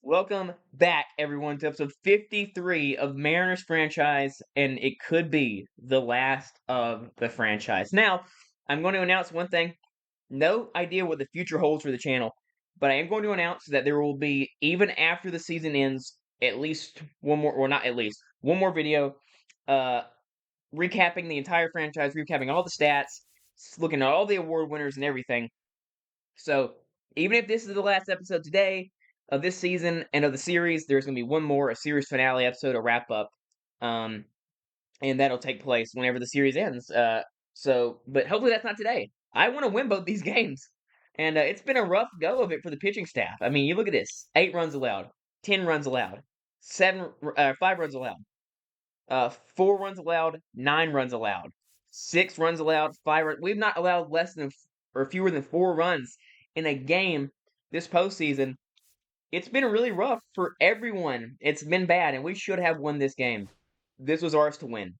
Welcome back, everyone, to episode 53 of Mariners franchise, and it could be the last of the franchise. Now, I'm going to announce one thing. No idea what the future holds for the channel, but I am going to announce that there will be, even after the season ends, at least one more, or not at least, one more video, uh, recapping the entire franchise, recapping all the stats, looking at all the award winners and everything. So, even if this is the last episode today of this season and of the series, there's going to be one more, a series finale episode, a wrap up. Um, and that'll take place whenever the series ends. But hopefully that's not today. I want to win both these games. And it's been a rough go of it for the pitching staff. I mean, you look at this: 8 runs allowed, 10 runs allowed, 5 runs allowed, 4 runs allowed, 9 runs allowed, 6 runs allowed, 5 runs. We've not allowed less than or fewer than 4 runs in a game this postseason. It's been really rough for everyone. It's been bad, and we should have won this game. This was ours to win.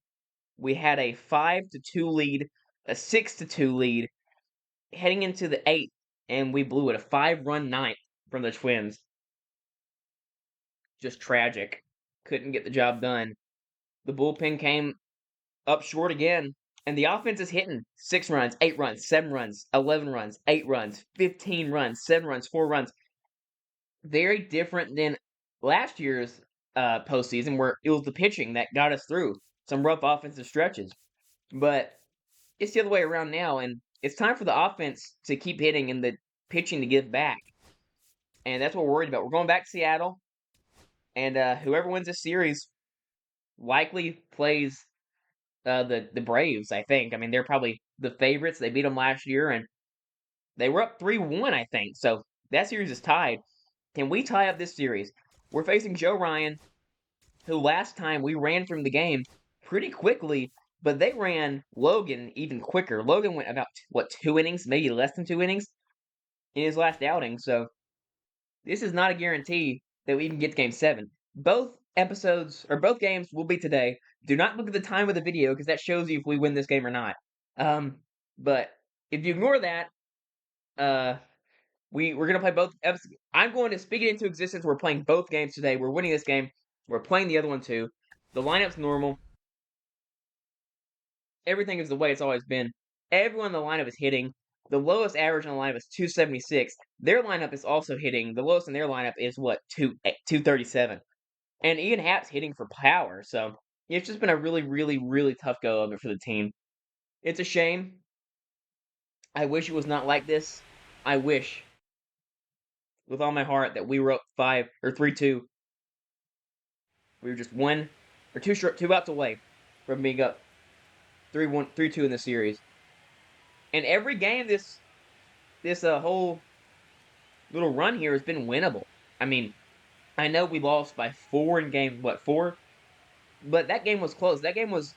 We had a 5-2 lead, a 6-2 lead, heading into the 8th, and we blew it. A 5-run ninth from the Twins. Just tragic. Couldn't get the job done. The bullpen came up short again, and the offense is hitting 6 runs, 8 runs, 7 runs, 11 runs, 8 runs, 15 runs, 7 runs, 4 runs. Very different than last year's postseason, where it was the pitching that got us through some rough offensive stretches. But it's the other way around now, and it's time for the offense to keep hitting and the pitching to give back. And that's what we're worried about. We're going back to Seattle, and whoever wins this series likely plays the Braves, I think. I mean, they're probably the favorites. They beat them last year, and they were up 3-1, I think. So that series is tied. Can we tie up this series? We're facing Joe Ryan, who last time we ran from the game pretty quickly, but they ran Logan even quicker. Logan went about, 2 innings, maybe less than 2 innings in his last outing. So this is not a guarantee that we even get to Game 7. Both games will be today. Do not look at the time of the video, because that shows you if we win this game or not. But if you ignore that, we're gonna play both episodes. I'm going to speak it into existence. We're playing both games today. We're winning this game. We're playing the other one too. The lineup's normal. Everything is the way it's always been. Everyone in the lineup is hitting. The lowest average on the lineup is 276. Their lineup is also hitting. The lowest in their lineup is 237. And Ian Happ's hitting for power. So it's just been a really, really, really tough go of it for the team. It's a shame. I wish it was not like this. I wish with all my heart that we were up 3-2. We were just 1 or 2 outs away from being up 3-2 in the series. And every game this whole little run here has been winnable. I mean, I know we lost by 4 in game 4, but that game was close. That game was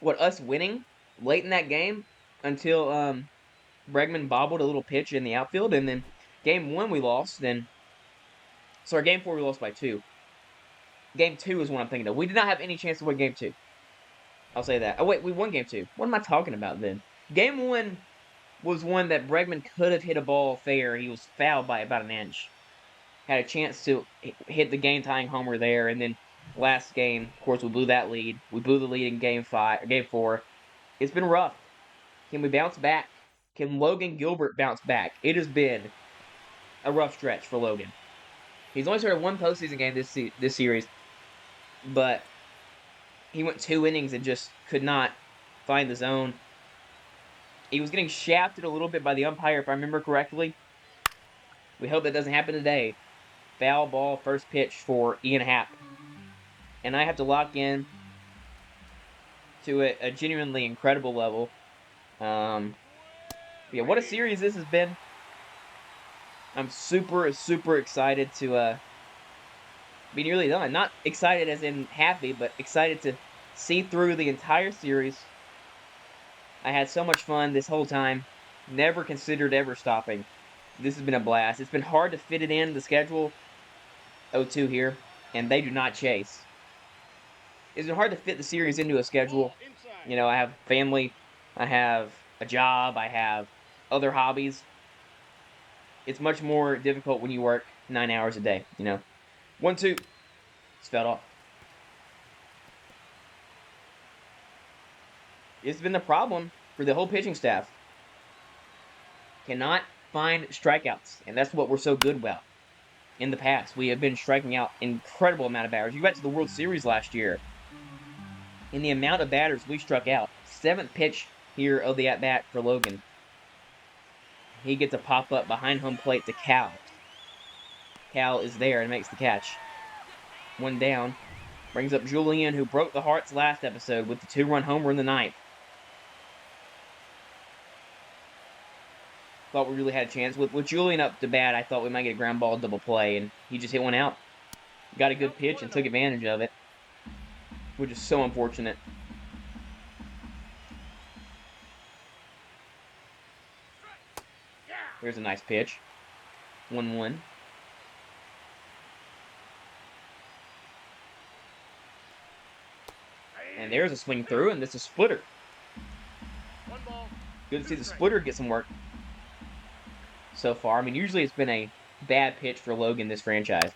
us winning late in that game until Bregman bobbled a little pitch in the outfield, and then game 1 we lost. Game 4 we lost by 2. Game 2 is what I'm thinking of. We did not have any chance to win game 2. I'll say that. Oh wait, we won game 2. What am I talking about then? Game 1 was one that Bregman could have hit a ball fair. He was fouled by about an inch. Had a chance to hit the game-tying homer there, and then last game, of course, we blew that lead. We blew the lead in game 4. It's been rough. Can we bounce back? Can Logan Gilbert bounce back? It has been a rough stretch for Logan. He's only started 1 postseason game this series, but he went 2 innings and just could not find the zone. He was getting shafted a little bit by the umpire, if I remember correctly. We hope that doesn't happen today. Foul ball, first pitch for Ian Happ. And I have to lock in to a genuinely incredible level. Yeah, what a series this has been. I'm super, super excited to be nearly done. Not excited as in happy, but excited to see through the entire series. I had so much fun this whole time. Never considered ever stopping. This has been a blast. It's been hard to fit it in the schedule. 0-2 here, and they do not chase. It's been hard to fit the series into a schedule. You know, I have family, I have a job, I have other hobbies. It's much more difficult when you work 9 hours a day, you know. 1-2. It's fouled off. It's been the problem for the whole pitching staff. Cannot find strikeouts, and that's what we're so good about. In the past, we have been striking out incredible amount of batters. You went to the World Series last year, and the amount of batters we struck out. 7th pitch here of the at-bat for Logan. He gets a pop-up behind home plate to Cal. Cal is there and makes the catch. 1 down. Brings up Julian, who broke the Hearts last episode with the 2-run homer in the 9th. Thought we really had a chance. With Julian up to bat, I thought we might get a ground ball double play, and he just hit one out. Got a good pitch and took advantage of it, which is so unfortunate. Here's a nice pitch. 1-1. And there's a swing through, and this is a splitter. Good to see the splitter get some work so far. I mean, usually it's been a bad pitch for Logan this franchise.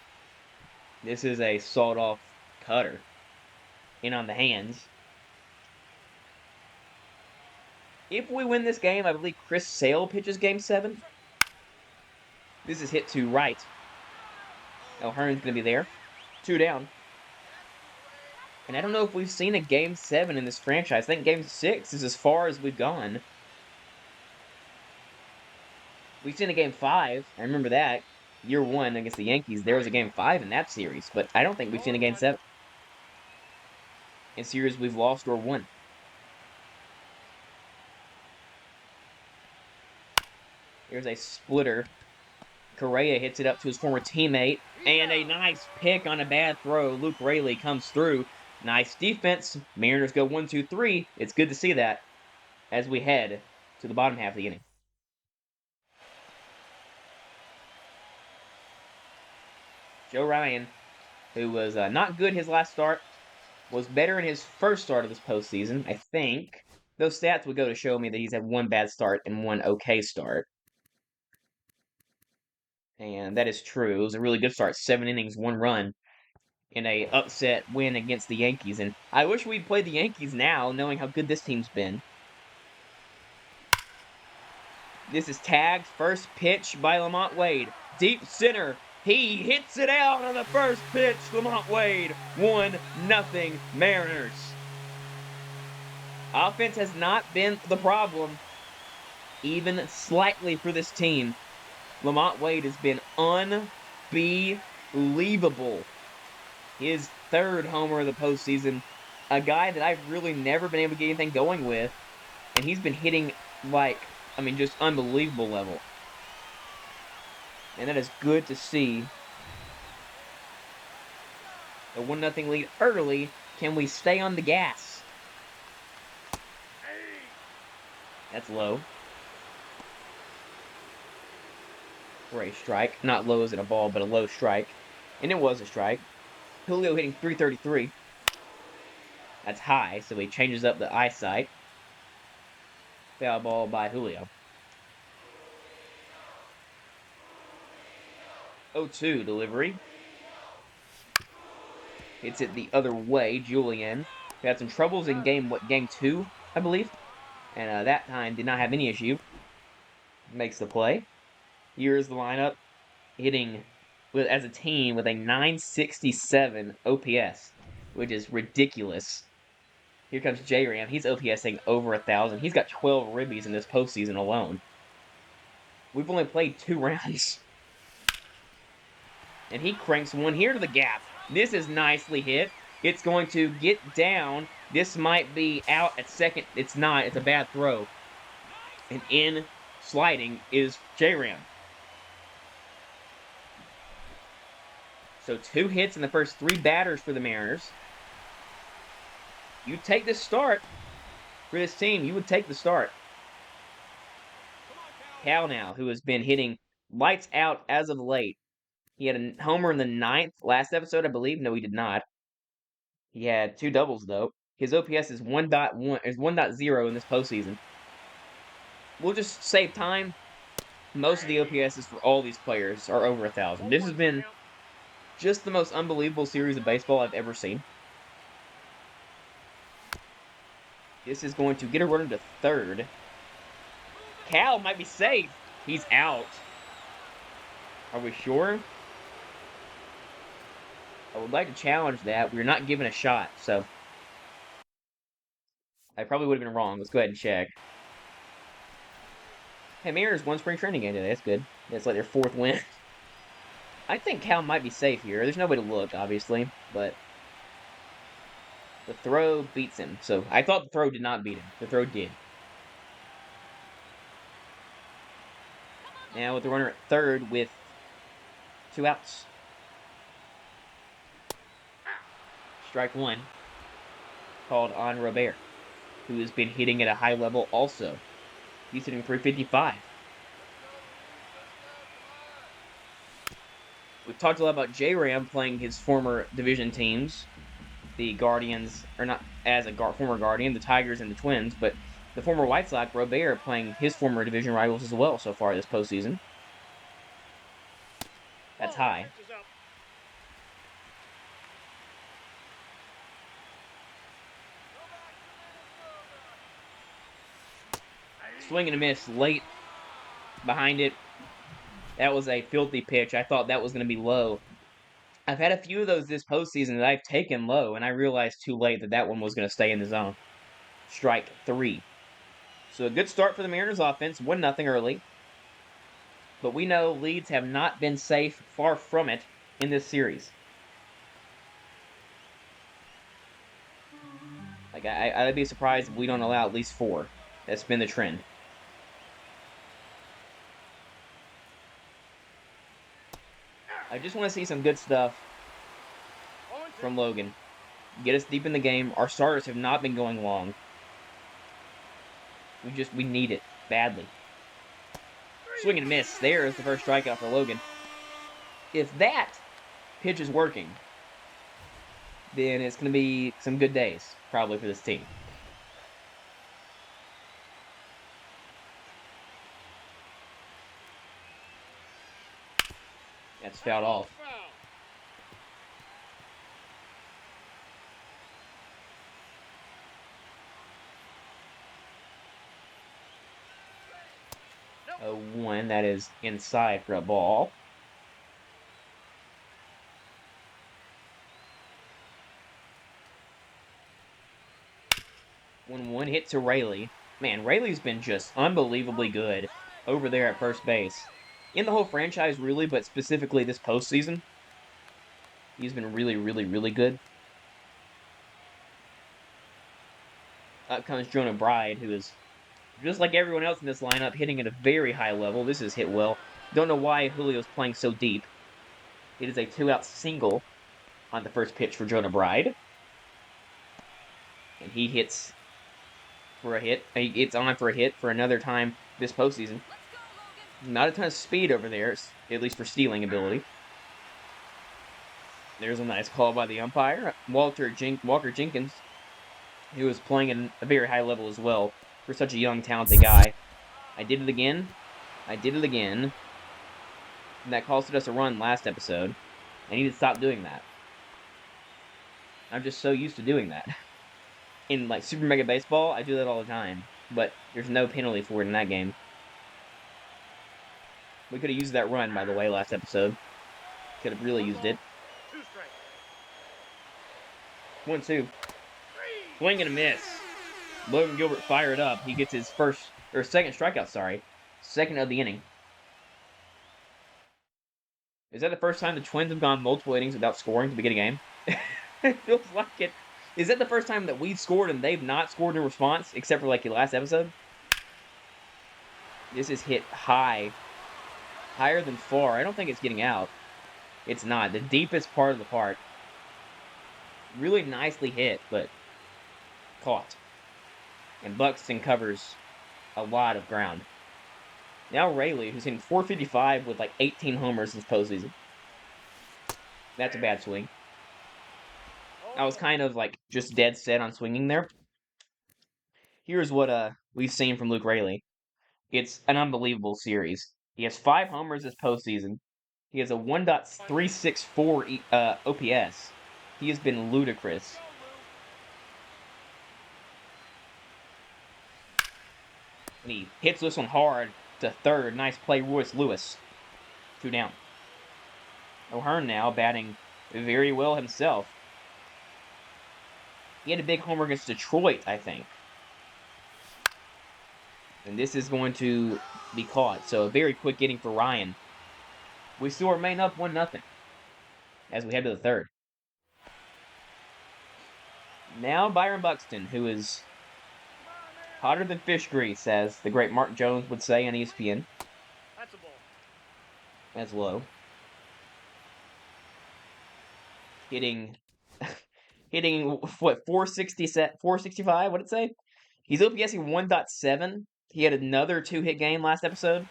This is a sawed-off cutter. In on the hands. If we win this game, I believe Chris Sale pitches Game 7. This is hit to right. O'Hearn's going to be there. 2 down. And I don't know if we've seen a Game 7 in this franchise. I think Game 6 is as far as we've gone. We've seen a Game 5. I remember that. Year 1 against the Yankees. There was a Game 5 in that series. But I don't think we've seen a Game 7 in series we've lost or won. Here's a splitter. Correa hits it up to his former teammate. And a nice pick on a bad throw. Luke Raley comes through. Nice defense. Mariners go 1-2-3. It's good to see that as we head to the bottom half of the inning. Joe Ryan, who was not good his last start, was better in his first start of this postseason. I think those stats would go to show me that he's had 1 bad start and 1 okay start. And that is true. It was a really good start. 7 innings, 1 run in a upset win against the Yankees. And I wish we'd played the Yankees now, knowing how good this team's been. This is tagged. First pitch by Lamont Wade. Deep center. He hits it out on the first pitch. Lamont Wade. 1-0 Mariners. Offense has not been the problem, even slightly, for this team. Lamont Wade has been unbelievable. His 3rd homer of the postseason. A guy that I've really never been able to get anything going with. And he's been hitting like, I mean, just unbelievable level. And that is good to see. A 1-0 lead early. Can we stay on the gas? That's low. For a strike. Not low as in a ball, but a low strike. And it was a strike. Julio hitting .333. That's high, so he changes up the eyesight. Foul ball by Julio. 0-2 delivery. Hits it the other way, Julian. We had some troubles in game 2, I believe. And that time did not have any issue. Makes the play. Here's the lineup. Hitting as a team with a 967 OPS, which is ridiculous. Here comes J-Ram. He's OPSing over 1,000. He's got 12 ribbies in this postseason alone. We've only played 2 rounds. And he cranks one here to the gap. This is nicely hit. It's going to get down. This might be out at second. It's not. It's a bad throw. And in sliding is J-Ram. So 2 hits in the first 3 batters for the Mariners. You take this start for this team. You would take the start. Cal now, who has been hitting lights out as of late. He had a homer in the 9th last episode, I believe. No, he did not. He had 2 doubles, though. His OPS is 1.0 in this postseason. We'll just save time. Most of the OPSs for all these players are over 1,000. This has been Just the most unbelievable series of baseball I've ever seen. This is going to get a runner to third. Cal might be safe. He's out. Are we sure? I would like to challenge that. We're not given a shot, so I probably would have been wrong. Let's go ahead and check. Hey, Mariners won spring training game today. That's good. That's like their fourth win. I think Cal might be safe here. There's no way to look, obviously, but the throw beats him. So I thought the throw did not beat him. The throw did. Now with the runner at third with 2 outs. Strike one. Called on Robert, who has been hitting at a high level also. He's hitting 355. We've talked a lot about J-Ram playing his former division teams. The Guardians, or not as a former Guardian, the Tigers and the Twins, but the former White Sox, Robert, playing his former division rivals as well so far this postseason. That's high. Swing and a miss late behind it. That was a filthy pitch. I thought that was going to be low. I've had a few of those this postseason that I've taken low, and I realized too late that that one was going to stay in the zone. Strike three. So a good start for the Mariners offense, 1-0 early. But we know leads have not been safe, far from it, in this series. Like, I'd be surprised if we don't allow at least 4. That's been the trend. I just want to see some good stuff from Logan. Get us deep in the game. Our starters have not been going long. We need it badly. Swing and miss. There is the first strikeout for Logan. If that pitch is working, then it's going to be some good days, probably, for this team. That's fouled off. A 1, that is inside for a ball. 1-1 hit to Rayleigh. Man, Rayleigh's been just unbelievably good over there at first base. In the whole franchise, really, but specifically this postseason. He's been really, really, really good. Up comes Jonah Bride, who is, just like everyone else in this lineup, hitting at a very high level. This is hit well. Don't know why Julio's playing so deep. It is a 2-out single on the first pitch for Jonah Bride. And he hits for a hit. It's on for a hit for another time this postseason. Not a ton of speed over there, at least for stealing ability. There's a nice call by the umpire. Walker Jenkins, who was playing at a very high level as well for such a young, talented guy. I did it again. And that costed us a run last episode. I need to stop doing that. I'm just so used to doing that. In, like, Super Mega Baseball, I do that all the time. But there's no penalty for it in that game. We could have used that run, by the way, last episode. Could have really used it. 1-2. Swing and a miss. Logan Gilbert fired up. He gets his second strikeout, sorry. Second of the inning. Is that the first time the Twins have gone multiple innings without scoring to begin a game? It feels like it. Is that the first time that we've scored and they've not scored in response, except for, like, the last episode? This is hit high. Higher than far. I don't think it's getting out. It's not. The deepest part of the park. Really nicely hit, but caught. And Buxton covers a lot of ground. Now Rayleigh, who's hitting 455 with like 18 homers this postseason. That's a bad swing. I was kind of like just dead set on swinging there. Here's what we've seen from Luke Rayleigh. It's an unbelievable series. He has 5 homers this postseason. He has a 1.364 OPS. He has been ludicrous. And he hits this one hard to third. Nice play, Royce Lewis. 2 down. O'Hearn now batting very well himself. He had a big homer against Detroit, I think. And this is going to be caught. So a very quick inning for Ryan. We still remain up 1-0 as we head to the third. Now Byron Buxton, who is hotter than fish grease, as the great Mark Jones would say on ESPN. That's a ball. That's low. Hitting what, 465? What'd it say? He's OPSing 1.7. He had another 2-hit game last episode.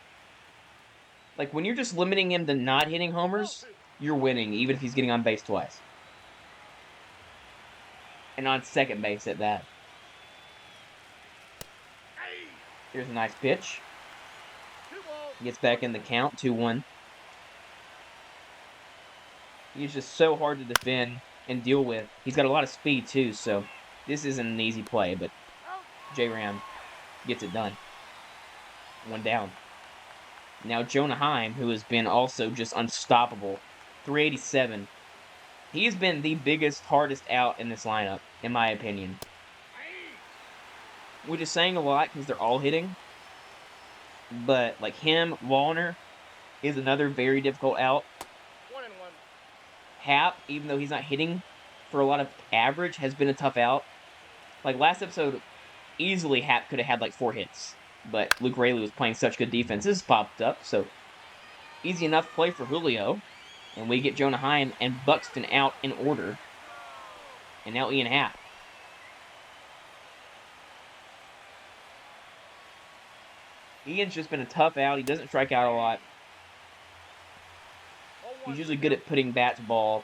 Like, when you're just limiting him to not hitting homers, you're winning, even if he's getting on base twice. And on second base at that. Here's a nice pitch. He gets back in the count, 2-1. He's just so hard to defend and deal with. He's got a lot of speed, too, so this isn't an easy play, but J-Ram gets it done. 1 down. Now Jonah Heim, who has been also just unstoppable, 387. He's been the biggest, hardest out in this lineup, in my opinion. Which is saying a lot because they're all hitting. But, like him, Wallner is another very difficult out. 1-1. Hap, even though he's not hitting for a lot of average, has been a tough out. Like last episode, easily Hap could have had like 4 hits. But Luke Raley was playing such good defense. This popped up, so easy enough play for Julio. And we get Jonah Heim and Buxton out in order. And now Ian Happ. Ian's just been a tough out. He doesn't strike out a lot. He's usually good at putting bat to ball.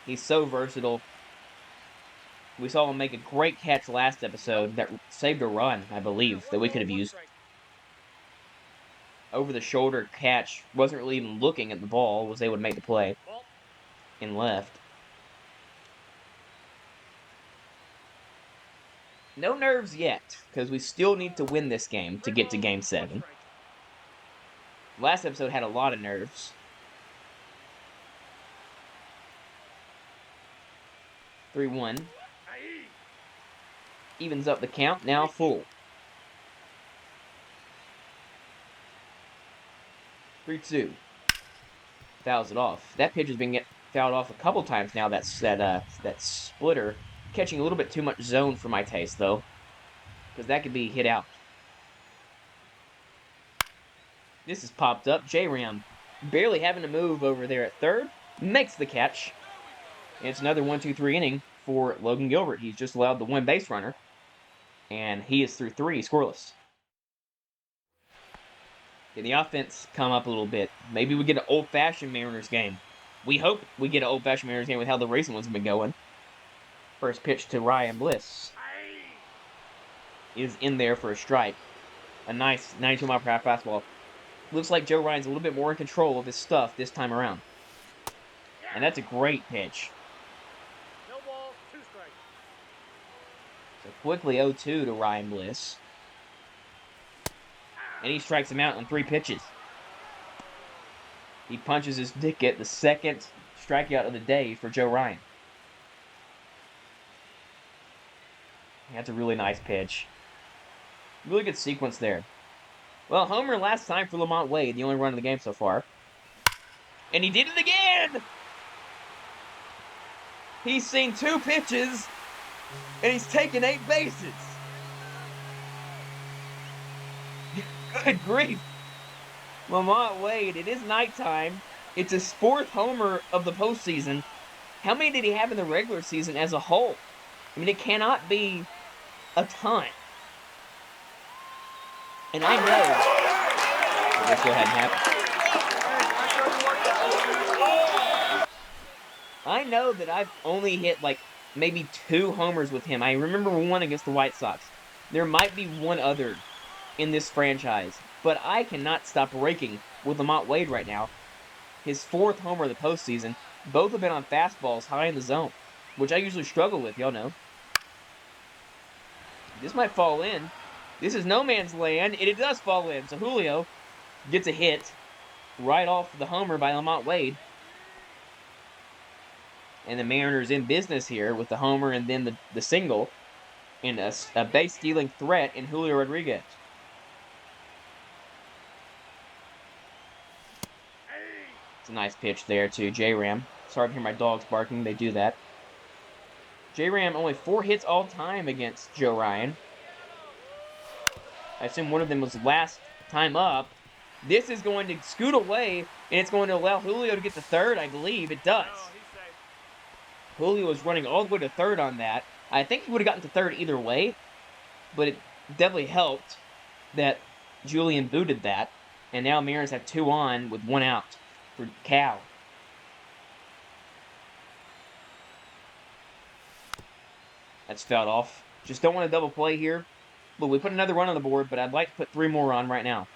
He's so versatile. We saw him make a great catch last episode that saved a run, I believe, that we could have used. Over-the-shoulder catch. Wasn't really even looking at the ball. Was able to make the play. In left. No nerves yet, because we still need to win this game to get to Game 7. Last episode had a lot of nerves. 3-1. Evens up the count, now full. 3-2. Fouls it off. That pitch has been getting fouled off a couple times now. That splitter. Catching a little bit too much zone for my taste, though. Because that could be hit out. This has popped up. J-Ram barely having to move over there at third. Makes the catch. And it's another 1-2-3 inning for Logan Gilbert. He's just allowed the 1 base runner. And he is through 3, scoreless. Can the offense come up a little bit? Maybe we get an old-fashioned Mariners game. We hope we get an old-fashioned Mariners game with how the recent ones have been going. First pitch to Ryan Bliss is in there for a strike. A nice 92-mile-per-hour fastball. Looks like Joe Ryan's a little bit more in control of his stuff this time around. And that's a great pitch. No ball, 2 strikes. So quickly 0-2 to Ryan Bliss. And he strikes him out on 3 pitches. He punches his ticket, the second strikeout of the day for Joe Ryan. That's a really nice pitch. Really good sequence there. Well, homer last time for Lamont Wade, the only run of the game so far. And he did it again! He's seen 2 pitches, and he's taken 8 bases. Good grief. Lamont Wade, it is nighttime. It's his 4th homer of the postseason. How many did he have in the regular season as a whole? I mean, it cannot be a ton. And I know this still hadn't happened. I know that I've only hit like maybe 2 homers with him. I remember 1 against the White Sox. There might be 1 other in this franchise, but I cannot stop raking with Lamont Wade right now. his 4th homer of the postseason. Both have been on fastballs high in the zone, which I usually struggle with, y'all know. This might fall in. This is no man's land, and it does fall in. So Julio gets a hit right off the homer by Lamont Wade. And the Mariners in business here with the homer and then the single and a base-stealing threat in Julio Rodriguez. It's a nice pitch there to J-Ram. Sorry to hear my dogs barking. They do that. J-Ram only 4 hits all time against Joe Ryan. I assume one of them was last time up. This is going to scoot away, and it's going to allow Julio to get to third, I believe. It does. Julio was running all the way to third on that. I think he would have gotten to third either way, but it definitely helped that Julian booted that. And now Mariners have 2 on with 1 out for Cal. That's fouled off. Just don't want to double play here. Look, we put another run on the board, but I'd like to put 3 more on right now.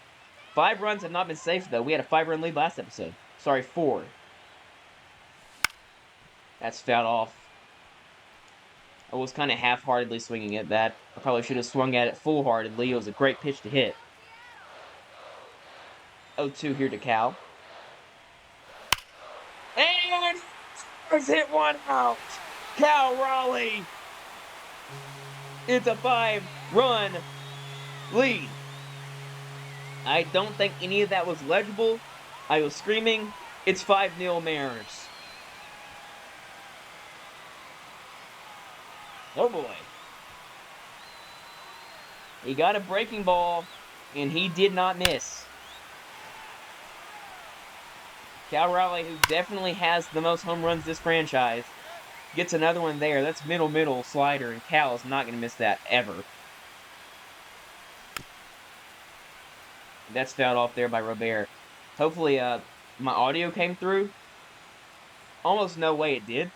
5 runs have not been safe, though. We had a 5-run lead last episode. Sorry, 4. That's fouled off. I was kind of half-heartedly swinging at that. I probably should have swung at it full-heartedly. It was a great pitch to hit. 0-2 here to Cal. And let's hit 1 out. Cal Raleigh. It's a 5-run lead. I don't think any of that was legible. I was screaming, it's 5-0 Mariners. Oh boy. He got a breaking ball, and he did not miss. Cal Raleigh, who definitely has the most home runs this franchise, gets another one there. That's middle slider, and Cal is not going to miss that ever. That's fouled off there by Robert. Hopefully, my audio came through. Almost no way it did.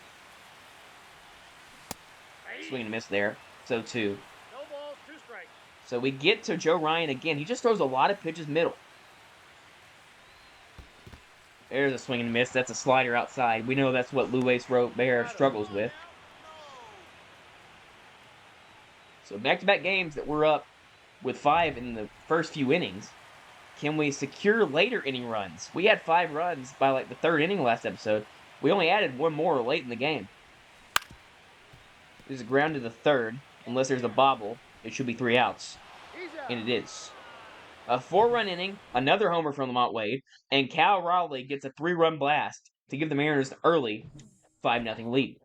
Swing and miss there. So 2. No balls, 2 strikes. So we get to Joe Ryan again. He just throws a lot of pitches middle. There's a swing and miss. That's a slider outside. We know that's what Luis Robert struggles with. So back-to-back games that we're up with 5 in the first few innings. Can we secure later inning runs? We had 5 runs by like the 3rd inning last episode. We only added 1 more late in the game. This is grounded to 3rd. Unless there's a bobble, it should be 3 outs. And it is. A 4-run inning, another homer from Lamont Wade, and Cal Raleigh gets a 3-run blast to give the Mariners an early 5-0 lead.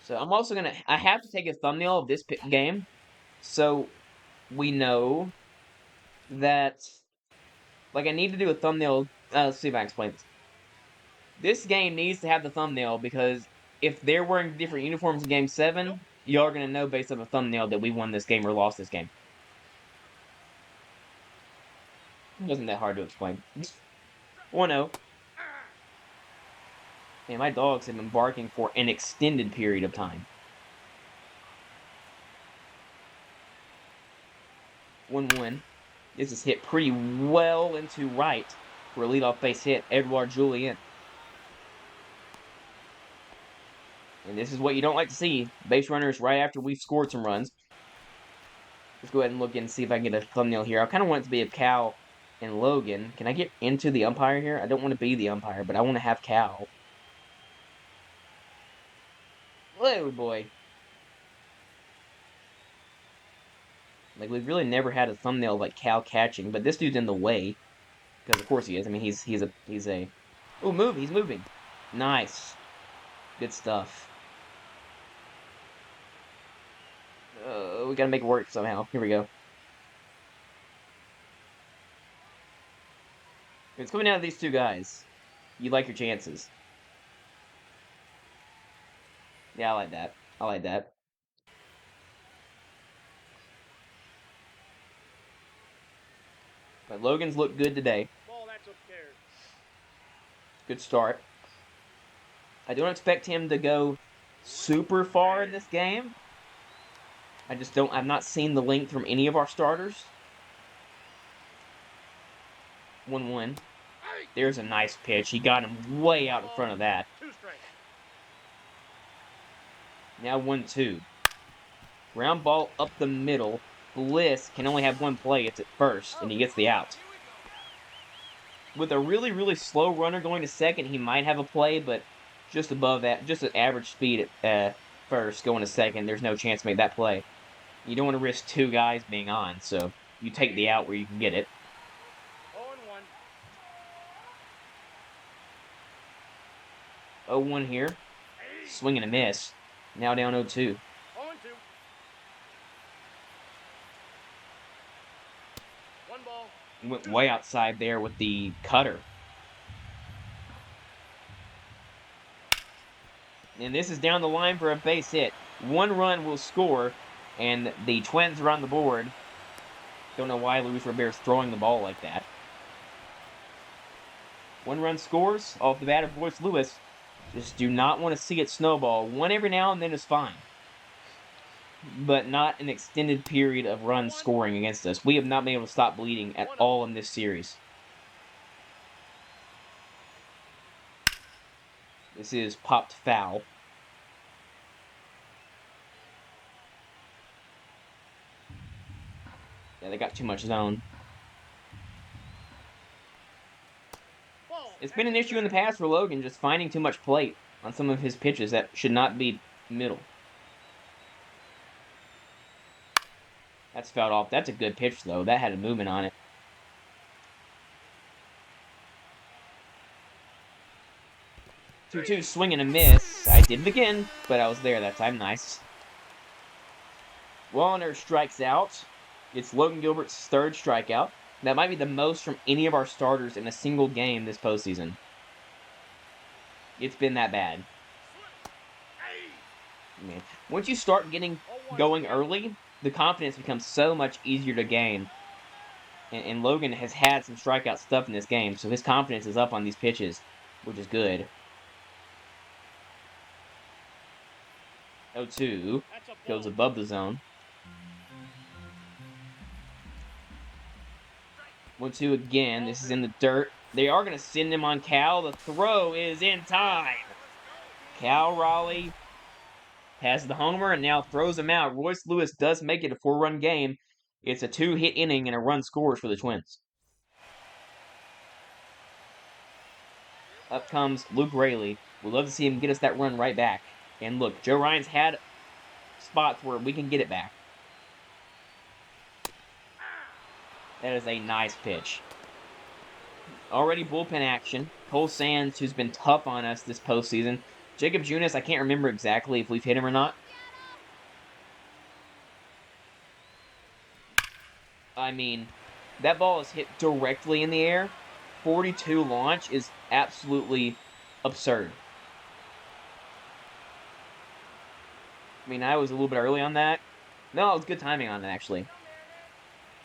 So I'm also going to... I have to take a thumbnail of this game, so we know that... Like, I need to do a thumbnail... let's see if I can explain this. This game needs to have the thumbnail because if they're wearing different uniforms in Game 7, y'all are going to know based on the thumbnail that we won this game or lost this game. It wasn't that hard to explain. 1-0. Man, my dogs have been barking for an extended period of time. 1-1. This is hit pretty well into right for a leadoff base hit. Edouard Julien. And this is what you don't like to see. Base runners right after we've scored some runs. Let's go ahead and look and see if I can get a thumbnail here. I kind of want it to be a Cal and Logan. Can I get into the umpire here? I don't want to be the umpire, but I want to have Cal. Oh boy. Like, we've really never had a thumbnail like Cal catching, but this dude's in the way. Because of course he is. I mean, he's a... Oh, move! He's moving. Nice. Good stuff. We gotta make it work somehow. Here we go. It's coming out of these 2 guys. You like your chances. Yeah, I like that. I like that. But Logan's looked good today. Ball, that's upstairs. Good start. I don't expect him to go super far in this game. I've not seen the length from any of our starters. 1-1. There's a nice pitch. He got him way out in front of that. 2 strikes. Now 1-2. Ground ball up the middle. Bliss can only have one play. It's at first, and he gets the out. With a really, really slow runner going to second, he might have a play, but just above that, just at average speed at first, going to second, there's no chance to make that play. You don't want to risk two guys being on, so you take the out where you can get it. 0-1. 0-1 here. Swing and a miss. Now down 0-2. 0-2. One ball. Went way outside there with the cutter. And this is down the line for a base hit. 1 run will score, and the Twins are on the board. Don't know why Luis Robert's throwing the ball like that. 1 run scores off the bat of Royce Lewis. Just do not want to see it snowball. One every now and then is fine. But not an extended period of runs scoring against us. We have not been able to stop bleeding at all in this series. This is popped foul. Yeah, they got too much zone. It's been an issue in the past for Logan, just finding too much plate on some of his pitches that should not be middle. That's fouled off. That's a good pitch, though. That had a movement on it. 2-2, swing and a miss. I did it again, but I was there that time. Nice. Wallner strikes out. It's Logan Gilbert's 3rd strikeout. That might be the most from any of our starters in a single game this postseason. It's been that bad. Man. Once you start getting going early, the confidence becomes so much easier to gain. And Logan has had some strikeout stuff in this game, so his confidence is up on these pitches, which is good. 0-2 goes above the zone. 1-2 again. This is in the dirt. They are going to send him on Cal. The throw is in time. Cal Raleigh has the homer and now throws him out. Royce Lewis does make it a 4-run game. It's a 2-hit inning and a run scores for the Twins. Up comes Luke Raley. We'd love to see him get us that run right back. And look, Joe Ryan's had spots where we can get it back. That is a nice pitch. Already bullpen action. Cole Sands, who's been tough on us this postseason. Jacob Junis, I can't remember exactly if we've hit him or not. I mean, that ball is hit directly in the air. 42 launch is absolutely absurd. I mean, I was a little bit early on that. No, it was good timing on it, actually.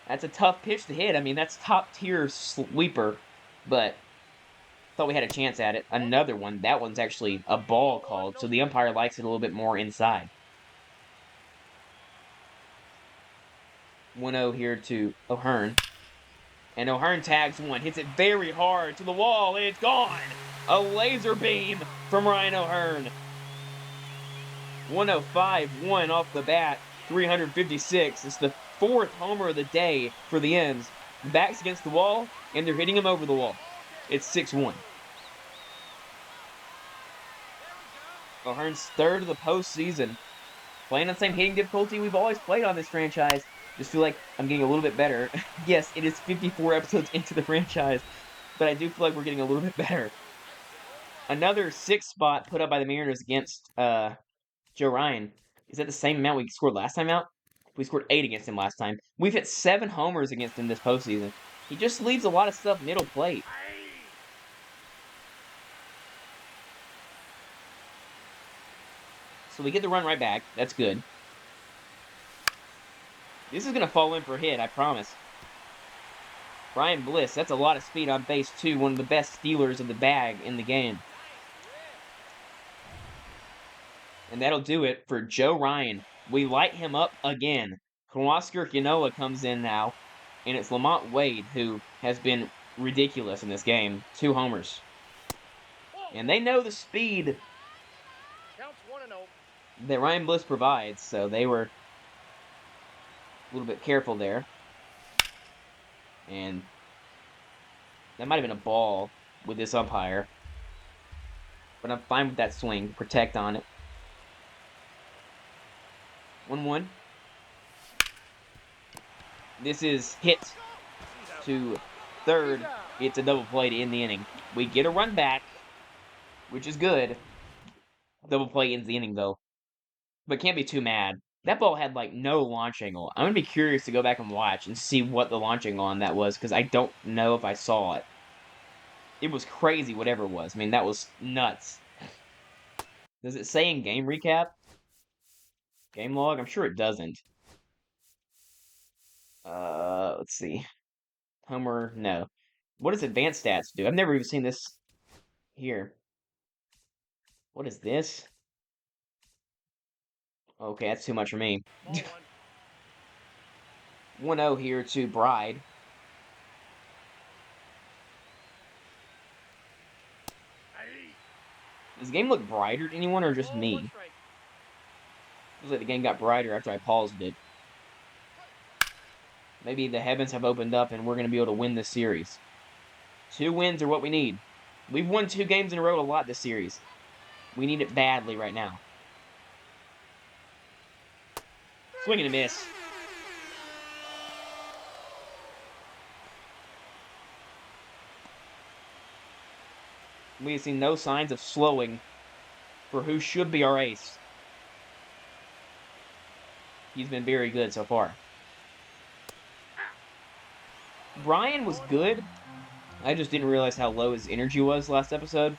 That's a tough pitch to hit. I mean, that's top-tier sweeper, but thought we had a chance at it. Another one. That one's actually a ball called, so the umpire likes it a little bit more inside. 1-0 here to O'Hearn. And O'Hearn tags one. Hits it very hard to the wall, and it's gone! A laser beam from Ryan O'Hearn. 105-1 off the bat. 356. It's the 4th homer of the day for the Ends. Backs against the wall, and they're hitting him over the wall. It's 6-1. O'Hearn's 3rd of the postseason. Playing on the same hitting difficulty we've always played on this franchise. Just feel like I'm getting a little bit better. Yes, it is 54 episodes into the franchise, but I do feel like we're getting a little bit better. Another 6th spot put up by the Mariners against Joe Ryan. Is that the same amount we scored last time out? We scored 8 against him last time. We've hit 7 homers against him this postseason. He just leaves a lot of stuff middle plate. So we get the run right back. That's good. This is going to fall in for a hit, I promise. Brian Bliss, that's a lot of speed on base, too. One of the best stealers of the bag in the game. And that'll do it for Joe Ryan. We light him up again. Huascar Quinoa comes in now. And it's Lamont Wade, who has been ridiculous in this game. 2 homers. Ball. And they know the speed Counts 1-0. that Ryan Bliss provides, so they were a little bit careful there. And that might have been a ball with this umpire. But I'm fine with that swing. Protect on it. 1-1. This is hit to third. It's a double play to end the inning. We get a run back, which is good. Double play ends the inning, though. But can't be too mad. That ball had, like, no launch angle. I'm going to be curious to go back and watch and see what the launch angle on that was, because I don't know if I saw it. It was crazy, whatever it was. I mean, that was nuts. Does it say in game recap? Game log? I'm sure it doesn't. Let's see. Homer, no. What does advanced stats do? I've never even seen this here. What is this? Okay, that's too much for me. Ball 1-0 here to Bride. Does the game look brighter to anyone or just me? Feels like the game got brighter after I paused it. Maybe the heavens have opened up and we're going to be able to win this series. 2 wins are what we need. We've won 2 games in a row a lot this series. We need it badly right now. Swing and a miss. We have seen no signs of slowing for who should be our ace. He's been very good so far. Brian was good. I just didn't realize how low his energy was last episode.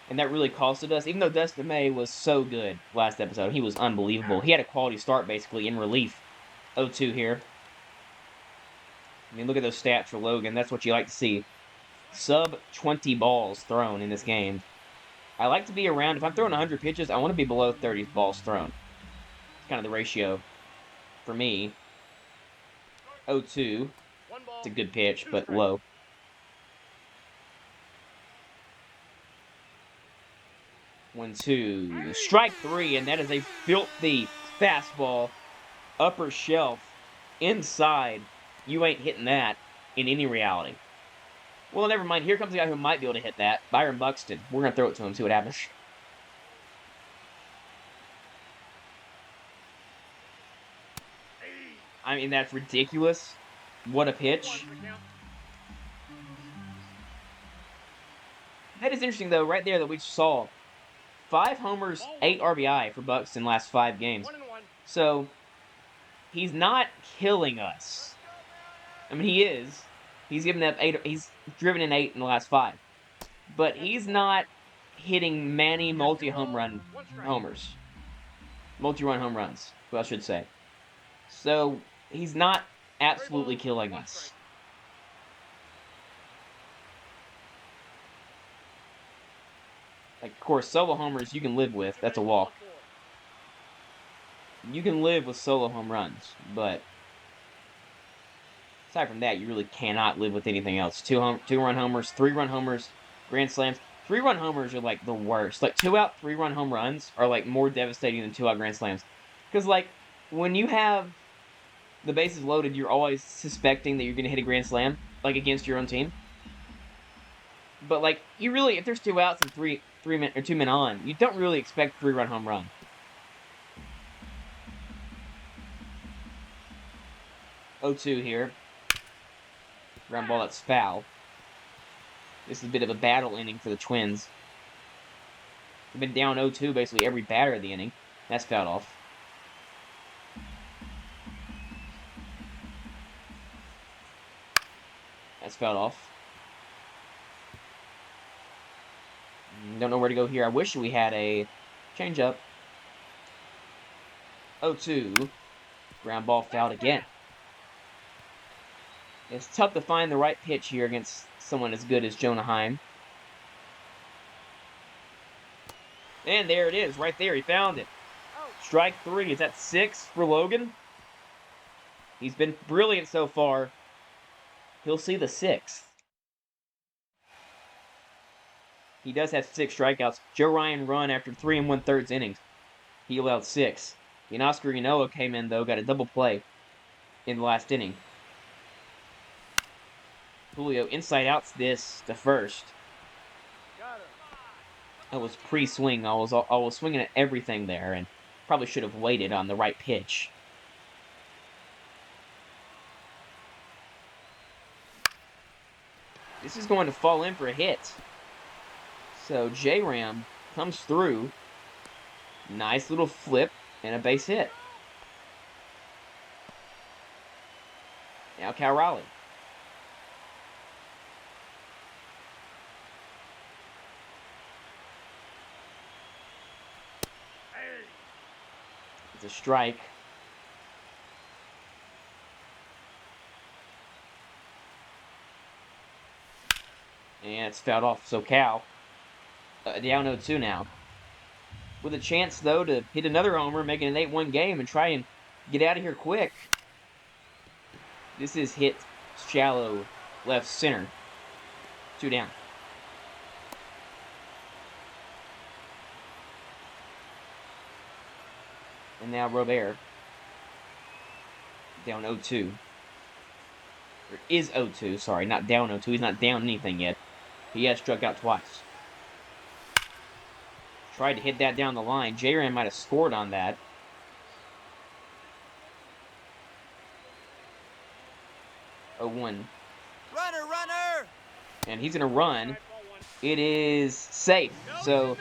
And that really costed us. Even though Dustin May was so good last episode. He was unbelievable. He had a quality start, basically, in relief. 0-2 here. I mean, look at those stats for Logan. That's what you like to see. Sub 20 balls thrown in this game. I like to be around, if I'm throwing 100 pitches, I want to be below 30 balls thrown. It's kind of the ratio for me. 0-2. It's a good pitch, but low. 1-2. Strike 3, and that is a filthy fastball. Upper shelf. Inside. You ain't hitting that in any reality. Well, never mind. Here comes a guy who might be able to hit that. Byron Buxton. We're going to throw it to him, see what happens. I mean, that's ridiculous. What a pitch. That is interesting, though, right there that we saw. 5 homers, 8 RBI for Buxton last 5 games. So, he's not killing us. I mean, he is. He's given up 8. He's driven in 8 in the last 5. But he's not hitting many multi-home run homers. Multi-run home runs, well, I should say. So, he's not absolutely killing us. Like, of course, solo homers you can live with. That's a walk. You can live with solo home runs, but aside from that, you really cannot live with anything else. 2-run homers, 3-run homers, grand slams. 3-run homers are like the worst. Like 2-out, 3-run home runs are like more devastating than 2-out grand slams. Because like when you have the bases loaded, you're always suspecting that you're going to hit a grand slam, like against your own team. But like you really, if there's 2 outs and 2 men on, you don't really expect a 3-run home run. Oh-2 here. Ground ball that's foul. This is a bit of a battle inning for the Twins. They've been down 0-2 basically every batter of the inning. That's fouled off. That's fouled off. Don't know where to go here. I wish we had a changeup. 0-2. Ground ball fouled again. It's tough to find the right pitch here against someone as good as Jonah Heim. And there it is, right there. He found it. Strike 3. Is that 6 for Logan? He's been brilliant so far. He'll see the 6th. He does have 6 strikeouts. Joe Ryan run after 3 1/3 innings. He allowed 6. And Oscar Yanoa came in, though, got a double play in the last inning. Julio inside outs this to first. It was pre-swing. I was swinging at everything there, and probably should have waited on the right pitch. This is going to fall in for a hit. So J-Ram comes through. Nice little flip and a base hit. Now Cal Raleigh. It's a strike. And it's fouled off. So Cal down 0-2 now. With a chance, though, to hit another homer, making an 8-1 game and try and get out of here quick. This is hit shallow left center. 2 down. And now Robert. Down 0-2. Or is 0-2, sorry, not down 0-2. He's not down anything yet. He has struck out twice. Tried to hit that down the line. J-Ram might have scored on that. Oh, 1. Runner! And he's going to run. It is safe. So,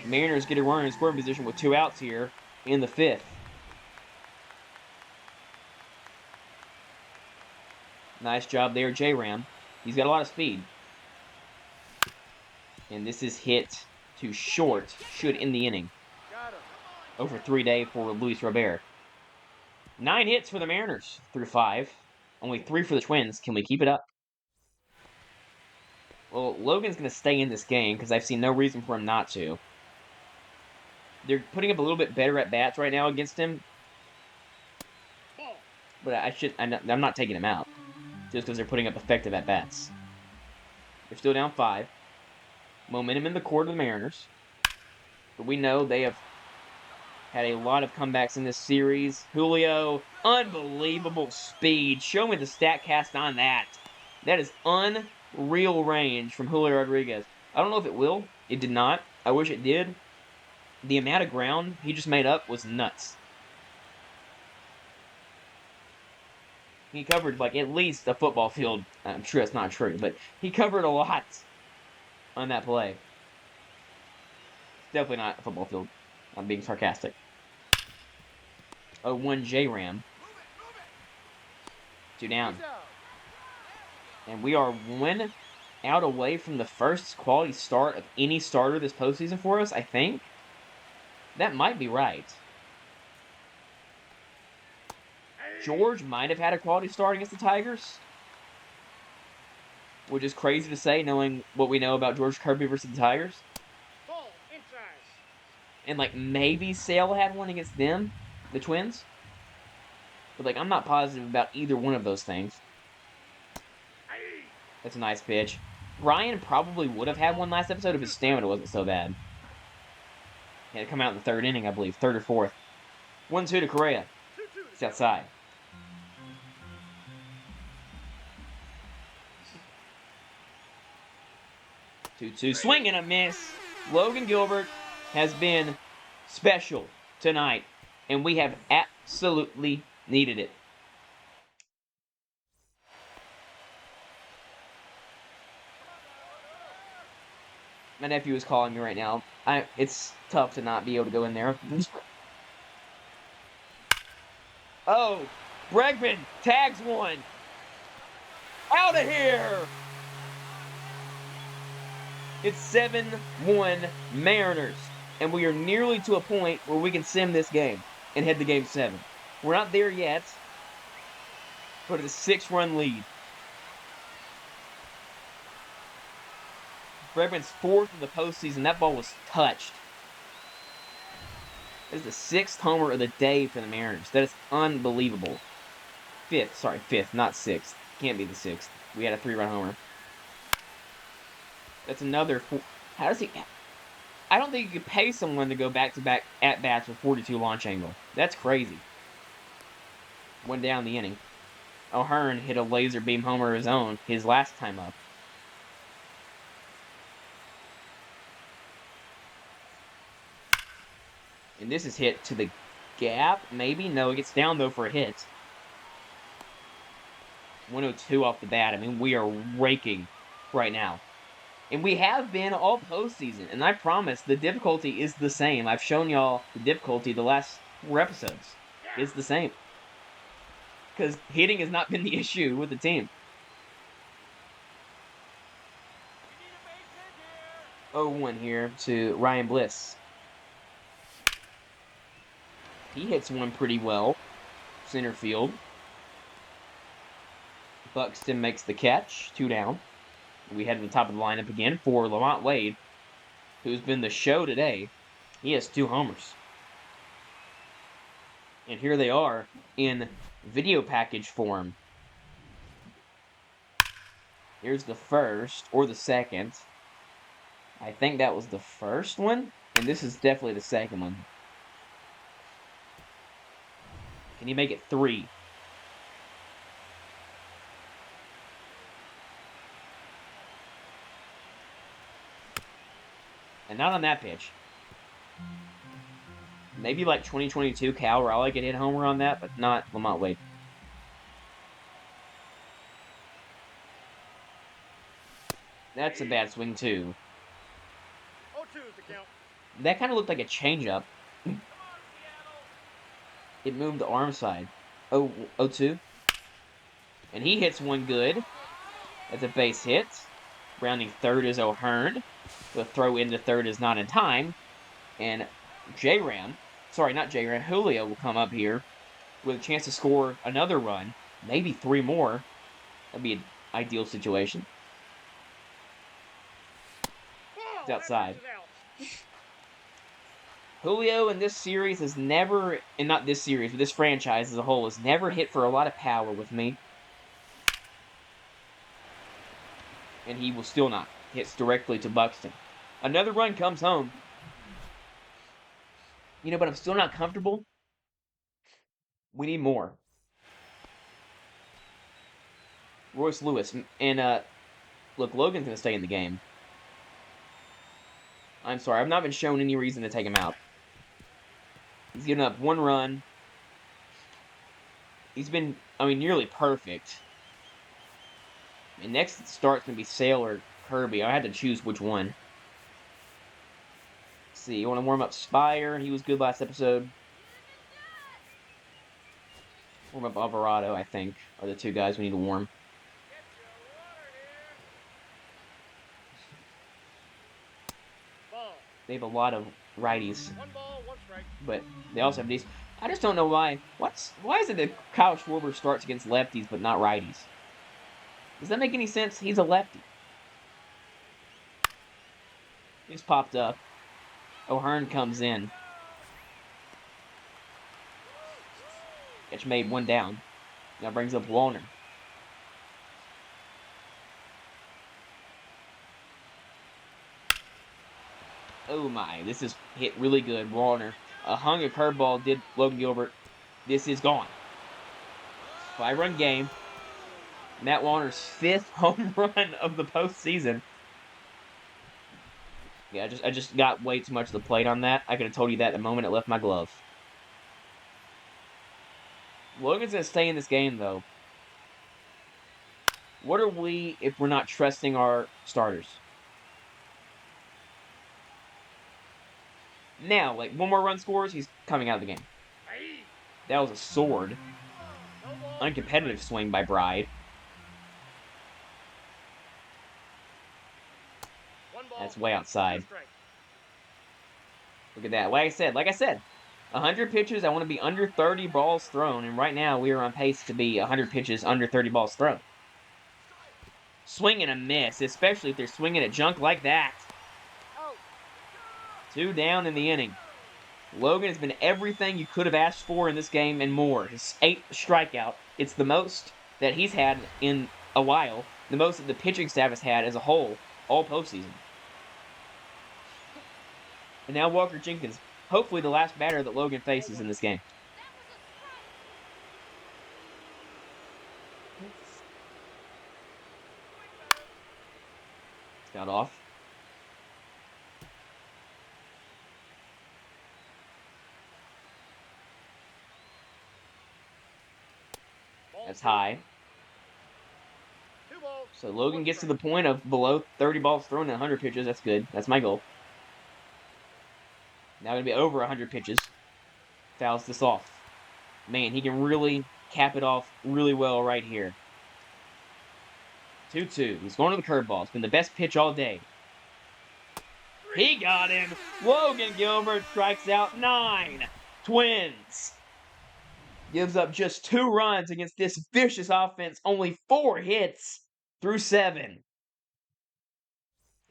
Mariners get a runner in scoring position with 2 outs here in the 5th. Nice job there, J-Ram. He's got a lot of speed. And this is hit to short. Should end the inning. Over 3 days for Luis Robert. 9 hits for the Mariners through 5. Only 3 for the Twins. Can we keep it up? Well, Logan's going to stay in this game because I've seen no reason for him not to. They're putting up a little bit better at bats right now against him. But I'm not taking him out. Just because they're putting up effective at bats. They're still down 5. Momentum in the court of the Mariners. But we know they have had a lot of comebacks in this series. Julio, unbelievable speed. Show me the StatCast on that. That is unreal range from Julio Rodriguez. I don't know if it will. It did not. I wish it did. The amount of ground he just made up was nuts. He covered, like, at least a football field. I'm sure that's not true, but he covered a lot on that play. Definitely not a football field. I'm being sarcastic. 0-1 J-Ram. 2 down. And we are 1 out away from the first quality start of any starter this postseason for us, I think. That might be right. George might have had a quality start against the Tigers. Which is crazy to say, knowing what we know about George Kirby versus the Tigers. And, like, maybe Sale had one against them, the Twins. But, like, I'm not positive about either one of those things. That's a nice pitch. Ryan probably would have had one last episode if his stamina wasn't so bad. He had to come out in the 3rd inning, I believe. 3rd or 4th. 1-2 to Correa. It's outside. Two-two. Swing and a miss. Logan Gilbert has been special tonight, and we have absolutely needed it. My nephew is calling me right now. It's tough to not be able to go in there. Oh, Bregman tags one. Out of here! It's 7-1 Mariners, and we are nearly to a point where we can sim this game and head to Game 7. We're not there yet, but it's a 6-run lead. Bregman's 4th in the postseason. That ball was touched. That is the 6th homer of the day for the Mariners. That is unbelievable. 5th, not 6th. Can't be the 6th. We had a 3-run homer. That's another How does he... I don't think you could pay someone to go back-to-back at-bats with 42 launch angle. That's crazy. Went down the inning. O'Hearn hit a laser beam homer of his own his last time up. And this is hit to the gap, maybe? No, it gets down, though, for a hit. 102 off the bat. I mean, we are raking right now. And we have been all postseason. And I promise, the difficulty is the same. I've shown y'all the difficulty the last 4 episodes. It's the same. Because hitting has not been the issue with the team. 0-1 here to Ryan Bliss. He hits one pretty well. Center field. Buxton makes the catch. 2 down. We head to the top of the lineup again for Lamont Wade, who's been the show today. He has 2 homers. And here they are in video package form. Here's the first, or the second. I think that was the first one, and this is definitely the second one. Can he make it 3? And not on that pitch. Maybe like 2022 Cal Raleigh could hit a homer on that, but not Lamont Wade. That's a bad swing, too. 0-2 is the count. That kind of looked like a changeup. It moved the arm side. 0-2. And he hits one good. That's a base hit. Rounding third is O'Hearn. The throw into third is not in time. And Julio will come up here with a chance to score another run. Maybe 3 more. That'd be an ideal situation. It's outside. Julio in this series has never, and not this series, but this franchise as a whole, has never hit for a lot of power with me. And he will still not. Hits directly to Buxton. Another run comes home. You know, but I'm still not comfortable. We need more. Royce Lewis. And, look, Logan's going to stay in the game. I'm sorry, I've not been shown any reason to take him out. He's given up 1 run. He's been, nearly perfect. And next start's going to be Sale or Kirby. I had to choose which one. Let's see, you want to warm up Spire? He was good last episode. Warm up Alvarado, I think, are the 2 guys we need to warm. They have a lot of righties. 1 ball, 1 strike. But they also have these. I just don't know why. Why is it that Kyle Schwarber starts against lefties but not righties? Does that make any sense? He's a lefty. He's popped up. O'Hearn comes in. Catch made, 1 down. Now brings up Wallner. Oh my, this is hit really good. Wallner hung a curveball, did Logan Gilbert. This is gone. 5-run game. Matt Wallner's 5th home run of the postseason. Yeah, I just got way too much of the plate on that. I could have told you that the moment it left my glove. Logan's going to stay in this game, though. What are we if we're not trusting our starters? Now, like, 1 more run scores, he's coming out of the game. That was a sword. Uncompetitive swing by Bride. That's way outside. Look at that. Like I said, 100 pitches, I want to be under 30 balls thrown, and right now we are on pace to be 100 pitches, under 30 balls thrown. Swing and a miss, especially if they're swinging at junk like that. 2 down in the inning. Logan has been everything you could have asked for in this game and more. His 8th strikeout. It's the most that he's had in a while. The most that the pitching staff has had as a whole, all postseason. And now Walker Jenkins, hopefully the last batter that Logan faces in this game. Got off. That's high. 2 balls. So Logan 1 gets to strike. the point of below 30 balls thrown in 100 pitches. That's good. That's my goal. Now going to be over 100 pitches. Fouls this off. Man, he can really cap it off really well right here. 2-2. He's going to the curveball. It's been the best pitch all day. He got him. Logan Gilbert strikes out 9. Twins. Gives up just 2 runs against this vicious offense. Only 4 hits through 7.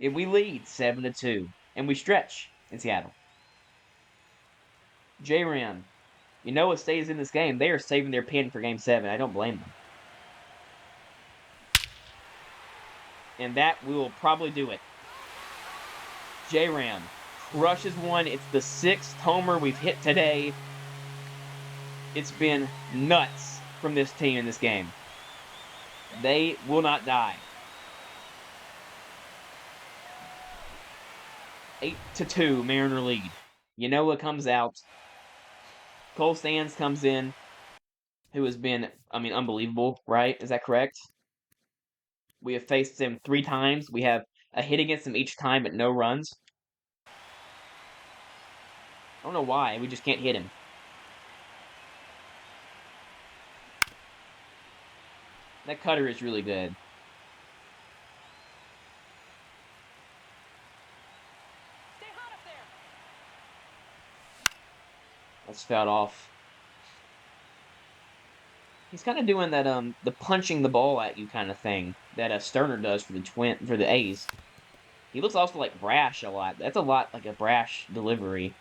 And we lead 7-2. And we stretch in Seattle. J-Ram. You know what stays in this game. They are saving their pin for Game 7. I don't blame them. And that will probably do it. J-Ram crushes one. It's the 6th homer we've hit today. It's been nuts from this team in this game. They will not die. 8-2, Mariner lead. Yanoa comes out. Cole Sands comes in, who has been, unbelievable, right? Is that correct? We have faced him 3 times. We have a hit against him each time, but no runs. I don't know why. We just can't hit him. That cutter is really good. Stay hot up there. That's fouled off. He's kind of doing that the punching the ball at you kind of thing that Sterner does for the A's. He looks also like brash a lot. That's a lot like a brash delivery.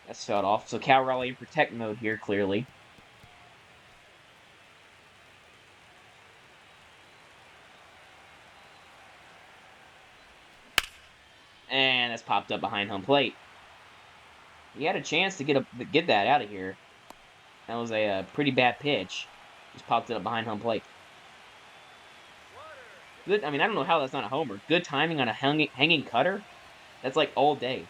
That's fouled off. So Cal Raleigh in protect mode here, clearly. And that's popped up behind home plate. He had a chance to get that out of here. That was a pretty bad pitch. Just popped it up behind home plate. Good. I don't know how that's not a homer. Good timing on a hanging cutter. That's like all day.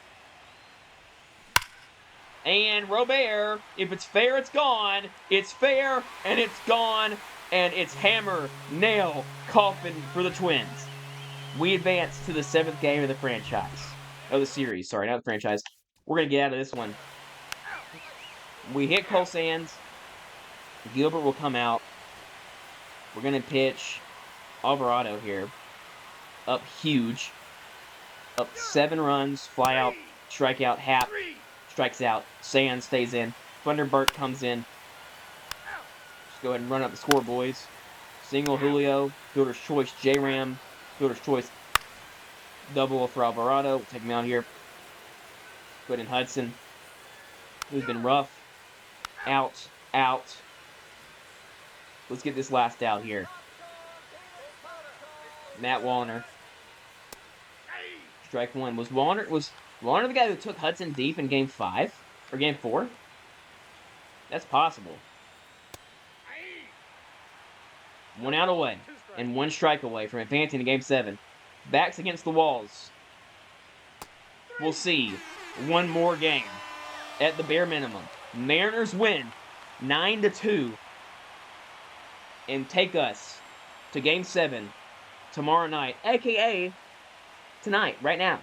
And Robert, if it's fair, it's gone. It's fair, and it's gone. And it's hammer, nail, coffin for the Twins. We advance to the 7th game of the franchise. Oh, the series. Sorry, not the franchise. We're going to get out of this one. We hit Cole Sands. Gilbert will come out. We're going to pitch Alvarado here. Up huge. Up 7 runs. Fly out. Strike out. Happ strikes out. Sands stays in. Thunderbird comes in. Just go ahead and run up the score, boys. Single Julio. Fielder's choice J-Ram. Fielder's choice double for Alvarado. We'll take him out here. Put in Hudson, who's been rough. Out. Let's get this last out here. Matt Wallner. Strike 1. Was Wallner the guy who took Hudson deep in Game 5? Or Game 4? That's possible. 1 out away. And 1 strike away from advancing to Game 7. Backs against the walls. We'll see. 1 more game. At the bare minimum. Mariners win 9-2. And take us to Game 7 tomorrow night. A.K.A. tonight, right now.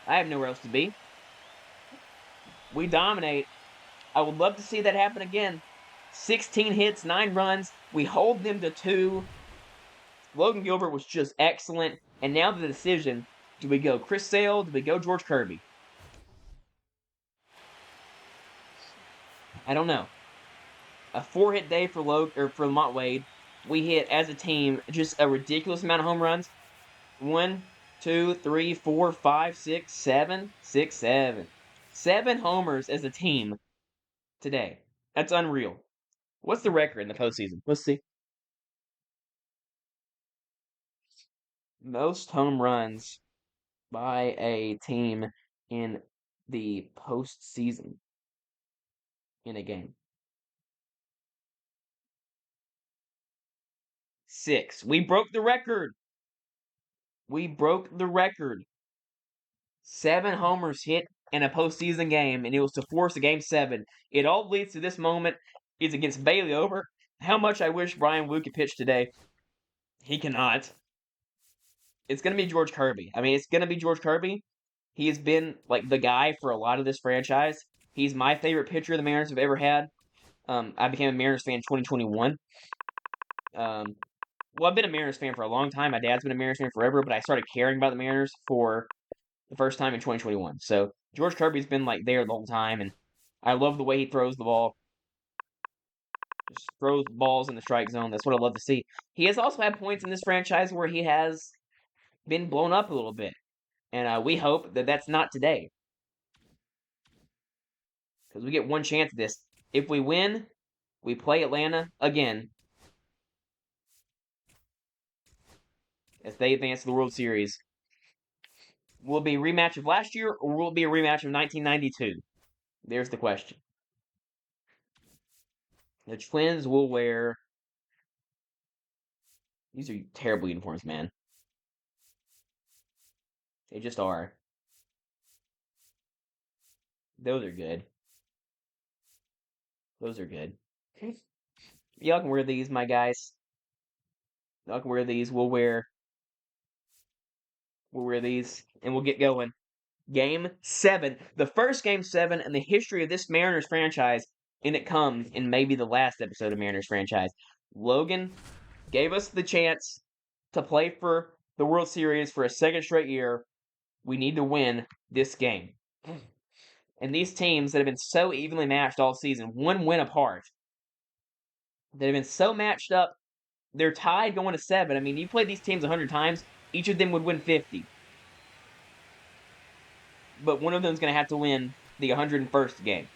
I have nowhere else to be. We dominate. I would love to see that happen again. 16 hits, 9 runs. We hold them to 2. Logan Gilbert was just excellent. And now the decision, do we go Chris Sale? Do we go George Kirby? I don't know. A 4-hit day for Lamont Wade. We hit, as a team, just a ridiculous amount of home runs. 1, 2, 3, 4, 5, 6, 7. 7 homers as a team today. That's unreal. What's the record in the postseason? Let's see. Most home runs by a team in the postseason in a game. 6. We broke the record. We broke the record. 7 homers hit in a postseason game, and it was to force a game 7. It all leads to this moment. It's against Bailey over. How much I wish Brian Wu could pitch today. He cannot. It's going to be George Kirby. I mean, it's going to be George Kirby. He has been like the guy for a lot of this franchise. He's my favorite pitcher the Mariners have ever had. I became a Mariners fan in 2021. Well, I've been a Mariners fan for a long time. My dad's been a Mariners fan forever, but I started caring about the Mariners for the first time in 2021. So George Kirby's been like there the whole time, and I love the way he throws the ball. Just throws balls in the strike zone. That's what I love to see. He has also had points in this franchise where he has been blown up a little bit, and we hope that that's not today, because we get one chance at this. If we win, we play Atlanta again as they advance to the World Series. Will it be a rematch of last year, or will it be a rematch of 1992? There's the question. The Twins will wear... These are terrible uniforms, man. They just are. Those are good. Those are good. Y'all can wear these, my guys. Y'all can wear these. We'll wear these, and we'll get going. Game 7. The first Game 7 in the history of this Mariners franchise, and it comes in maybe the last episode of Mariners franchise. Logan gave us the chance to play for the World Series for a second straight year. We need to win this game. And these teams that have been so evenly matched all season, one win apart, that have been so matched up, they're tied going to 7. I mean, you play these teams 100 times, each of them would win 50. But one of them's going to have to win the 101st game.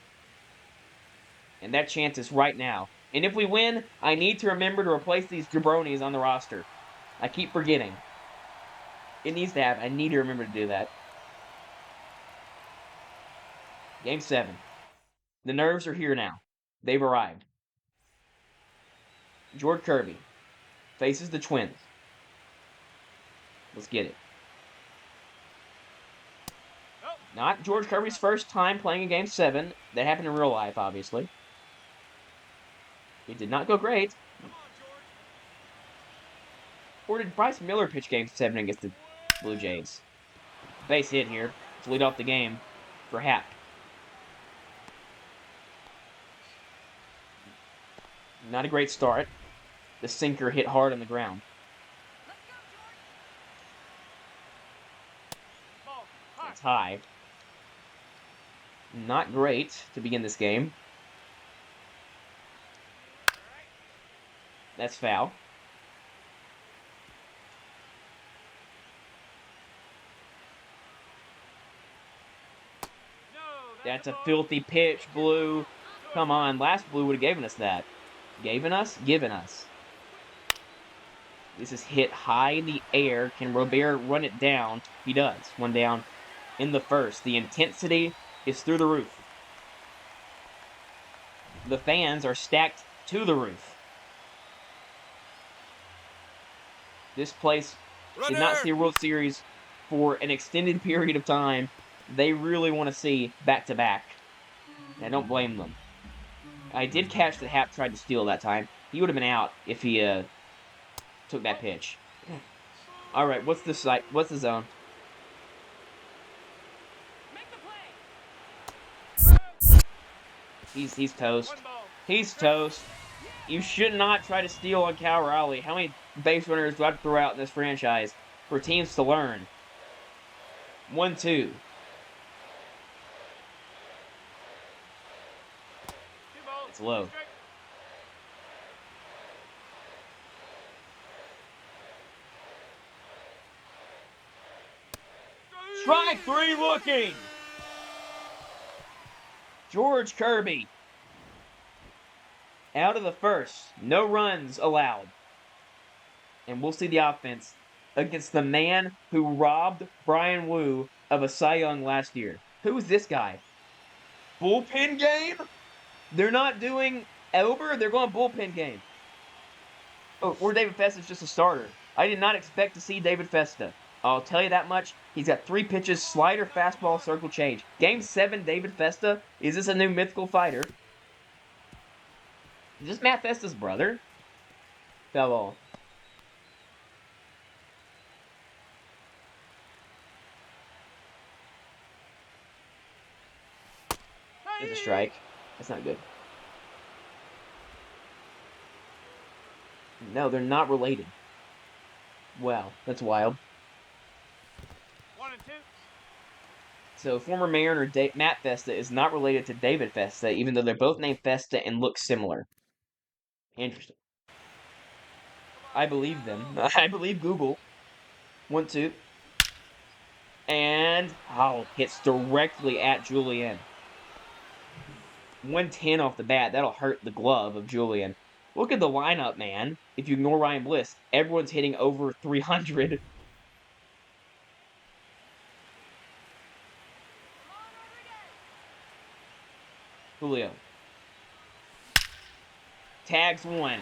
And that chance is right now. And if we win, I need to remember to replace these jabronis on the roster. I keep forgetting. It needs to happen. I need to remember to do that. Game 7. The nerves are here now. They've arrived. George Kirby faces the Twins. Let's get it. Not George Kirby's first time playing a Game 7. That happened in real life, obviously. It did not go great. Or did Bryce Miller pitch Game 7 against the Blue Jays? Base hit here to lead off the game for Happ. Not a great start. The sinker hit hard on the ground. It's high. Not great to begin this game. That's foul. That's a filthy pitch, Blue. Come on, last Blue would have given us that. Given us? This is hit high in the air. Can Robert run it down? He does. One down in the first. The intensity is through the roof. The fans are stacked to the roof. This place did not see a World Series for an extended period of time. They really want to see back-to-back. I don't blame them. I did catch that Happ tried to steal that time. He would have been out if he took that pitch. All right, what's the site? What's the zone? Make the play. He's toast. He's toast. You should not try to steal on Cal Raleigh. How many base runners do I have to throw out in this franchise for teams to learn? 1-2. It's low. Strike 3 looking! George Kirby. Out of the first. No runs allowed. And we'll see the offense against the man who robbed Brian Wu of a Cy Young last year. Who is this guy? Bullpen game? They're not doing Elber, they're going bullpen game. Oh, or David Festa's just a starter. I did not expect to see David Festa. I'll tell you that much. He's got 3 pitches, slider, fastball, circle change. Game 7, David Festa. Is this a new mythical fighter? Is this Matt Festa's brother? Foul ball. It's a strike. That's not good. No, they're not related. Wow, that's wild. 1 and 2. So, former Mariner Matt Festa is not related to David Festa, even though they're both named Festa and look similar. Interesting. I believe them. I believe Google. 1-2. And, hits directly at Julian. 110 off the bat. That'll hurt the glove of Julian. Look at the lineup, man. If you ignore Ryan Bliss, everyone's hitting over 300. Julio. Tags 1.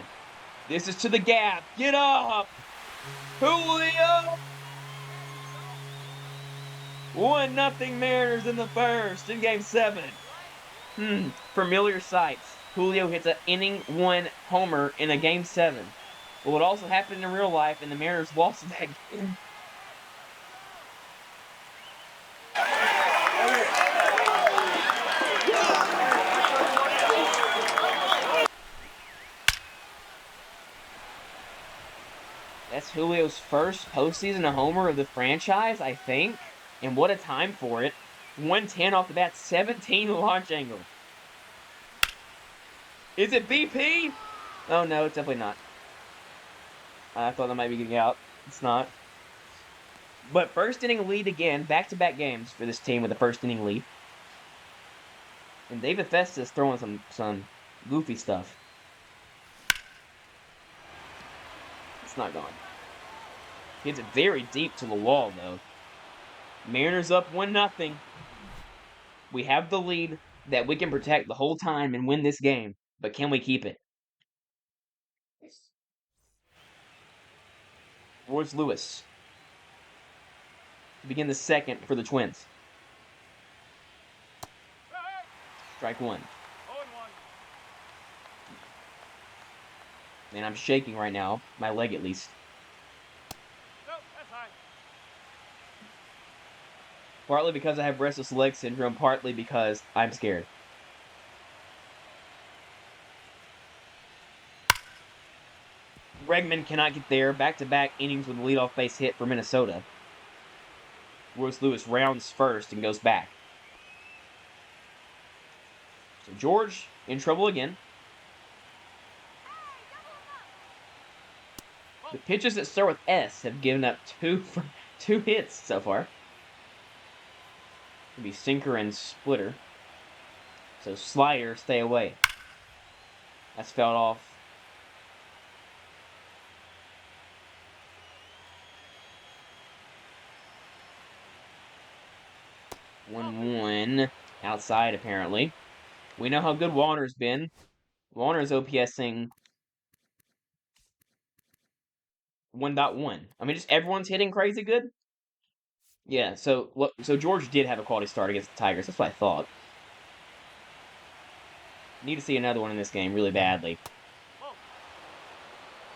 This is to the gap. Get up! Julio! 1-0 Mariners in the first in Game 7. Familiar sights. Julio hits an inning 1 homer in a Game 7. Well, it also happened in real life, and the Mariners lost that game. That's Julio's first postseason homer of the franchise, I think. And what a time for it. 110 off the bat, 17 launch angle. Is it BP? Oh, no, it's definitely not. I thought that might be getting out. It's not. But first inning lead again. Back-to-back games for this team with a first inning lead. And David Festa is throwing some goofy stuff. It's not gone. Hits it very deep to the wall, though. Mariners up 1-0. We have the lead that we can protect the whole time and win this game. But can we keep it? Royce Lewis to begin the second for the Twins. Strike 1. 0 and 1. Man, I'm shaking right now. My leg, at least. Nope, that's high. Partly because I have restless leg syndrome, partly because I'm scared. Bregman cannot get there. Back-to-back innings with a leadoff base hit for Minnesota. Royce Lewis rounds first and goes back. So George in trouble again. The pitches that start with S have given up two hits so far. It'll be sinker and splitter. So slider, stay away. That's fouled off. One outside apparently. We know how good Warner's been. Warner's OPSing 1.1. I mean, just everyone's hitting crazy good. Yeah, so George did have a quality start against the Tigers. That's what I thought. Need to see another one in this game really badly.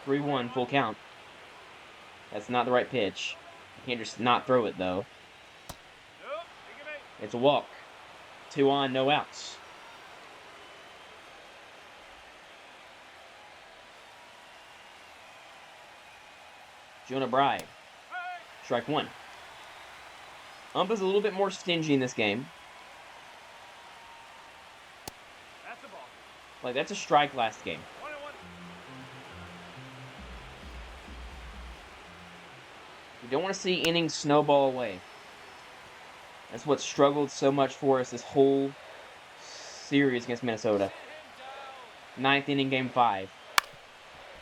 3-1, full count. That's not the right pitch. You can't just not throw it, though. It's a walk. 2 on, no outs. Jonah Bride. Strike 1. Ump is a little bit more stingy in this game. That's a ball. Like, that's a strike last game. 1 and 1. You don't want to see innings snowball away. That's what struggled so much for us this whole series against Minnesota. 9th inning, game 5.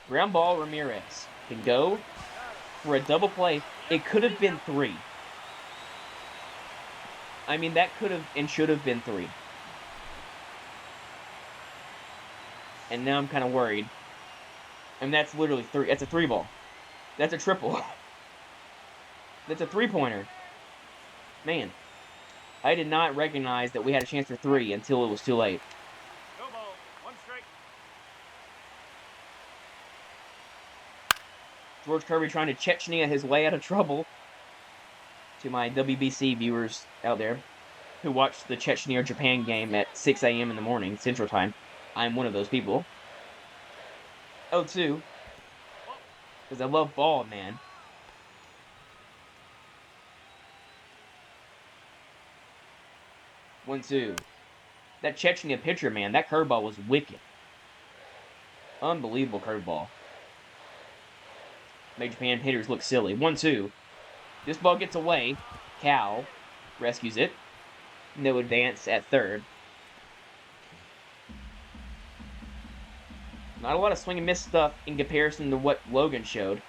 Ground ball, Ramirez can go. for a double play. It could have been 3. I mean, that could have and should have been 3. And now I'm kind of worried. And that's literally 3. That's a 3 ball. That's a triple. That's a 3-pointer. Man, I did not recognize that we had a chance for 3 until it was too late. No ball. 1 strike. George Kirby trying to Chechnya his way out of trouble. To my WBC viewers out there who watched the Chechnya-Japan game at 6 a.m. in the morning, Central Time. I'm one of those people. 0-2. Because I love ball, man. One, two. That Chechnya pitcher, man, that curveball was wicked. Unbelievable curveball. Made Japan hitters look silly. 1-2. This ball gets away. Cal rescues it. No advance at third. Not a lot of swing and miss stuff in comparison to what Logan showed.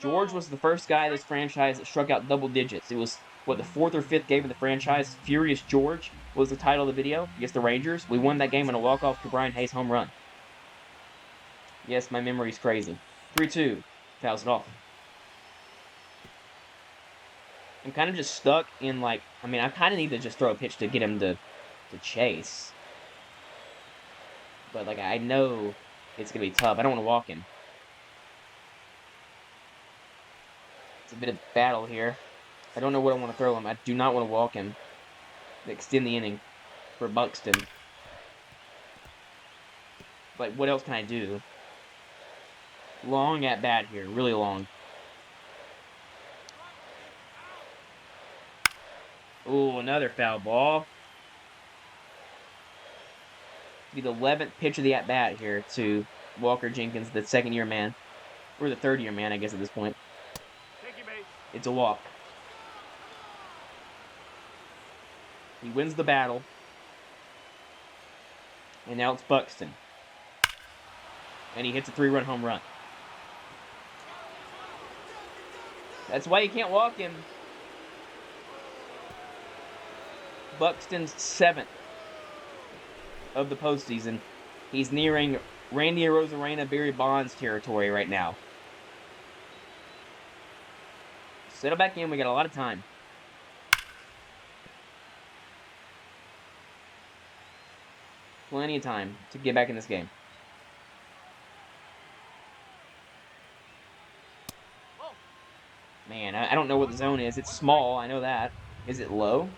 George was the first guy in this franchise that struck out double digits. It was, what, the 4th or 5th game of the franchise. Furious George was the title of the video against the Rangers. We won that game on a walk-off to Brian Hayes home run. Yes, my memory's crazy. 3-2. Fouls it off. I'm kind of just stuck in, like, I mean, I kind of need to just throw a pitch to get him to chase. But, like, I know it's going to be tough. I don't want to walk him. It's a bit of battle here. I don't know what I want to throw him. I do not want to walk him. Extend the inning for Buxton. Like, what else can I do? Long at bat here. Really long. Ooh, another foul ball. Be the 11th pitch of the at-bat here to Walker Jenkins, the second-year man. Or the third-year man, I guess, at this point. Take your base. It's a walk. He wins the battle. And now it's Buxton. And he hits a 3-run home run. That's why you can't walk him. Buxton's 7th of the postseason. He's nearing Randy Arozarena, Barry Bonds territory right now. Settle back in. We got a lot of time. Plenty of time to get back in this game. Man, I don't know what the zone is. It's small. I know that. Is it low?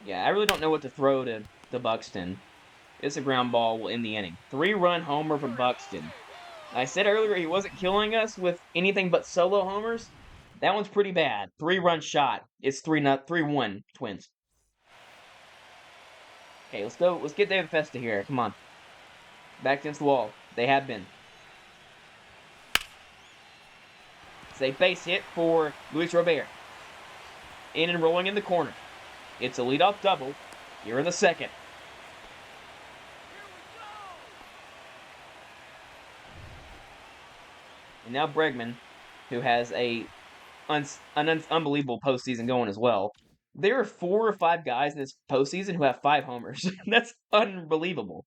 Yeah, I really don't know what to throw to Buxton. It's a ground ball. Will end the inning. 3-run homer from Buxton. I said earlier he wasn't killing us with anything but solo homers. That one's pretty bad. 3-run shot. It's 3-1 Twins. Okay, let's go. Let's get David Festa here. Come on. Back against the wall. They have been. It's a base hit for Luis Robert. In and rolling in the corner. It's a leadoff double. Here in the second. And now Bregman, who has an unbelievable postseason going as well. There are 4 or 5 guys in this postseason who have 5 homers. That's unbelievable.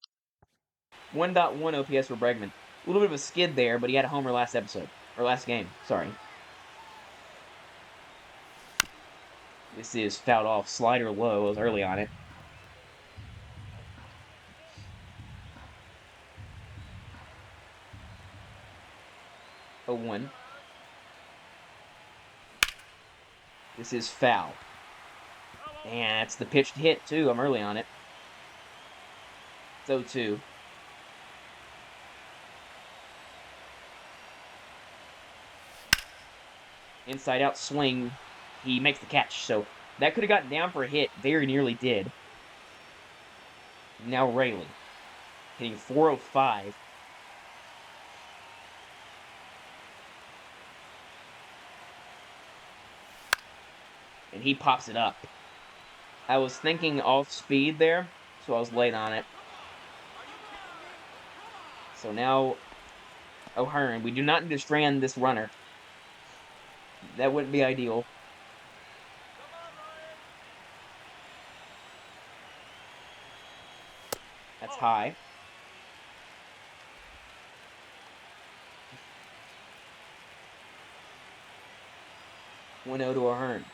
1.1 OPS for Bregman. A little bit of a skid there, but he had a homer last episode. Or last game, sorry. This is fouled off. Slider low. I was early on it. A 1. This is foul. And it's the pitch to hit, too. I'm early on it. It's 0-2. Inside out swing. He makes the catch. So that could have gotten down for a hit. Very nearly did. Now Rayleigh. Hitting 405. And he pops it up. I was thinking off speed there, so I was late on it. So now, O'Hearn, we do not need to strand this runner. That wouldn't be ideal. That's high. One 0 to O'Hearn.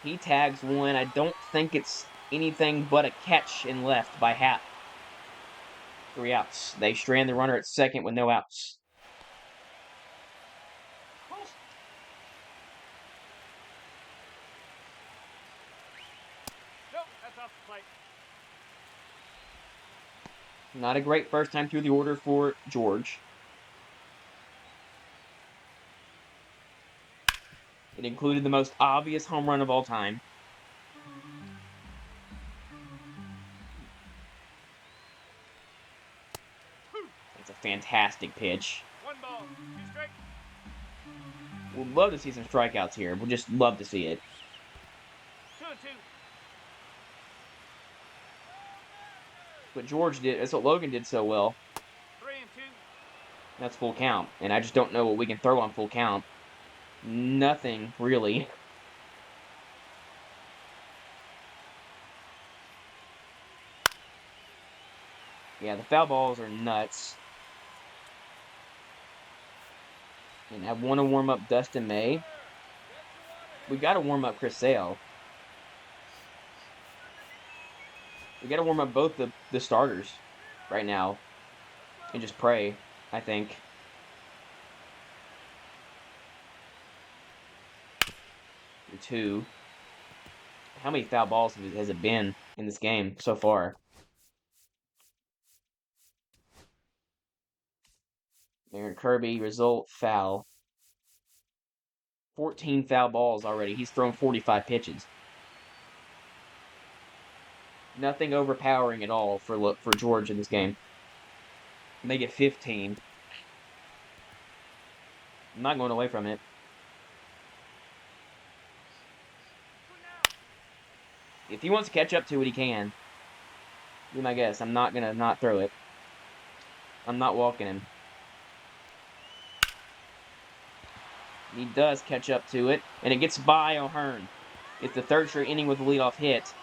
He tags one. I don't think it's anything but a catch in left by Happ. 3 outs. They strand the runner at second with no outs. Nope, that's off the plate. Not a great first time through the order for George. It included the most obvious home run of all time. It's a fantastic pitch. 1 ball, 2 strikes. We'd love to see some strikeouts here. We'd just love to see it. 2-2. But George did. That's what Logan did so well. 3-2. That's full count. And I just don't know what we can throw on full count. Nothing, really. Yeah, the foul balls are nuts. And I want to warm up Dustin May. We got to warm up Chris Sale. We got to warm up both the starters right now. And just pray, I think. 2. How many foul balls has it been in this game so far? Aaron Kirby, result, foul. 14 foul balls already. He's thrown 45 pitches. Nothing overpowering at all for George in this game. Make it 15. I'm not going away from it. If he wants to catch up to it, he can. Be my guess. I'm not going to not throw it. I'm not walking him. He does catch up to it, and it gets by O'Hearn. It's the third straight inning with a leadoff hit.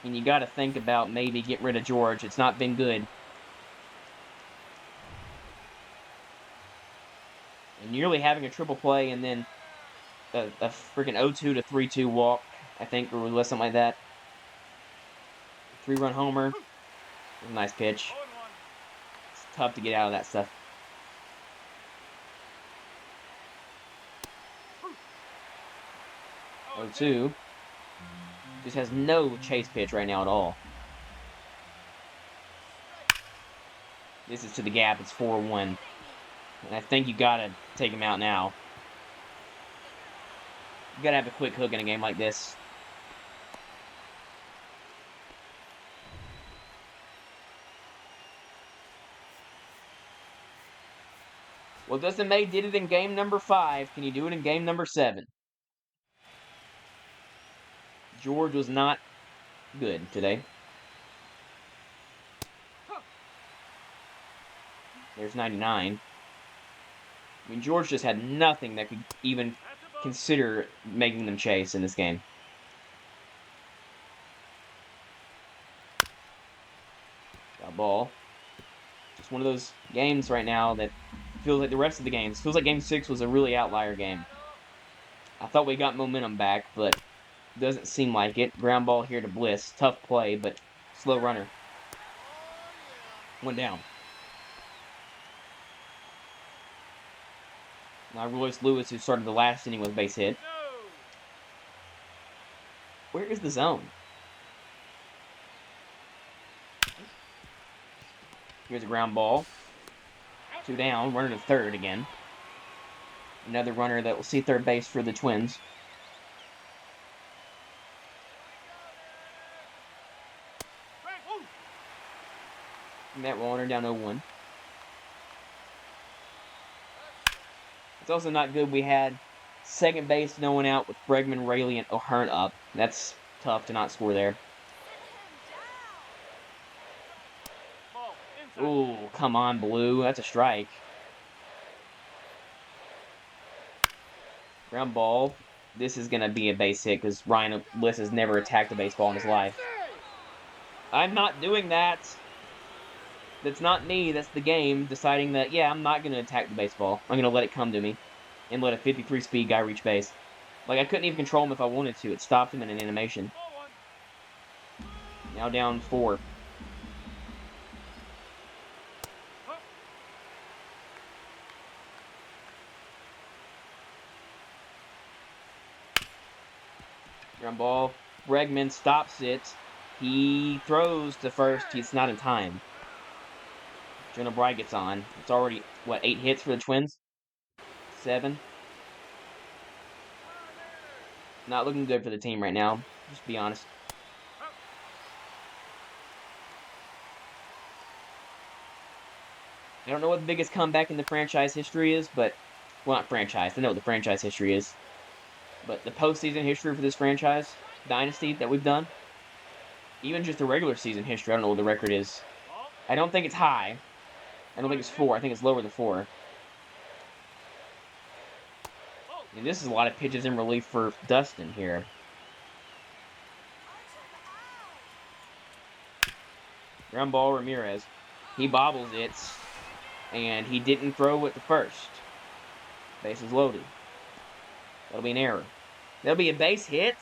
And you got to think about maybe getting rid of George. It's not been good. And nearly having a triple play and then a freaking 0-2 to 3-2 walk, I think, or less, something like that. 3-run homer. Nice pitch. 0-1. It's tough to get out of that stuff. 0-2. Just has no chase pitch right now at all. This is to the gap. It's 4-1. And I think you got to take him out now. You got to have a quick hook in a game like this. Well, Dustin May did it in game number 5. Can you do it in game number 7? George was not good today. There's 99. I mean, George just had nothing that could even consider making them chase in this game. Got ball. Just one of those games right now that feels like the rest of the games. Feels like Game 6 was a really outlier game. I thought we got momentum back, but doesn't seem like it. Ground ball here to Bliss. Tough play, but slow runner. 1 down. Now Royce Lewis, who started the last inning with a base hit. Where is the zone? Here's a ground ball. 2 down. Runner to third again. Another runner that will see third base for the Twins. Matt Warner down 0-1. It's also not good we had second base, no one out with Bregman, Rayleigh, and O'Hearn up. That's tough to not score there. Ooh, come on, Blue. That's a strike. Ground ball. This is going to be a base hit because Ryan Bliss has never attacked a baseball in his life. I'm not doing that. That's not me. That's the game deciding that, yeah, I'm not going to attack the baseball. I'm going to let it come to me and let a 53 speed guy reach base. Like, I couldn't even control him if I wanted to. It stopped him in an animation. Ball one. Now down 4. Hook. Ground ball. Bregman stops it. He throws to first. It's not in time. Jonah Bride gets on. It's already, what, 8 hits for the Twins? 7? Not looking good for the team right now. Just be honest. I don't know what the biggest comeback in the franchise history is, but... Well, not franchise. I know what the franchise history is. But the postseason history for this franchise, dynasty that we've done, even just the regular season history, I don't know what the record is. Ball. I don't think it's high. I don't think it's 4. I think it's lower than 4. And this is a lot of pitches in relief for Dustin here. Ground ball, Ramirez. He bobbles it, and he didn't throw it to first. Base is loaded. That'll be an error. That'll be a base hit.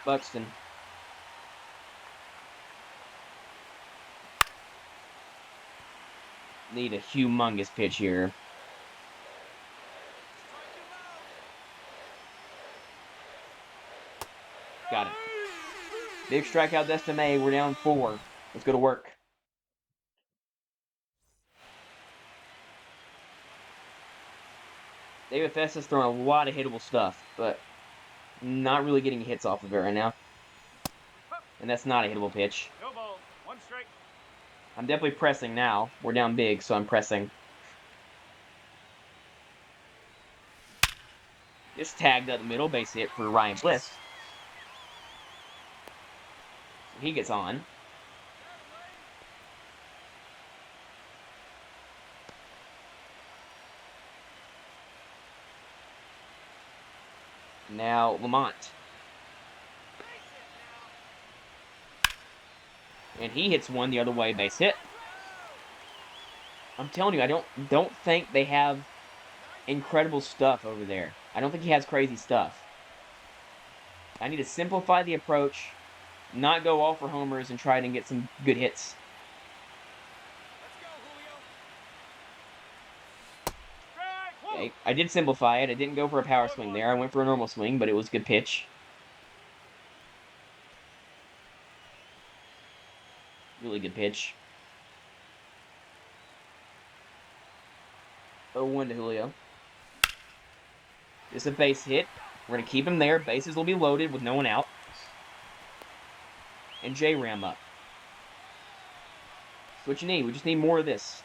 Buxton. Need a humongous pitch here. Got it. Big strikeout to May. We're down 4. Let's go to work. David Festa's throwing a lot of hittable stuff, but not really getting hits off of it right now. And that's not a hittable pitch. No ball. 1 strike. I'm definitely pressing now. We're down big, so I'm pressing. This tagged up the middle, base hit for Ryan Bliss. He gets on. Now Lamont. And he hits one the other way, base hit. I'm telling you, I don't think they have incredible stuff over there. I don't think he has crazy stuff. I need to simplify the approach, not go all for homers, and try to get some good hits. Okay, I did simplify it. I didn't go for a power swing there. I went for a normal swing, but it was a good pitch. Really good pitch. 0-1 to Julio. This is a base hit. We're going to keep him there. Bases will be loaded with no one out. And J-Ram up. That's what you need. We just need more of this.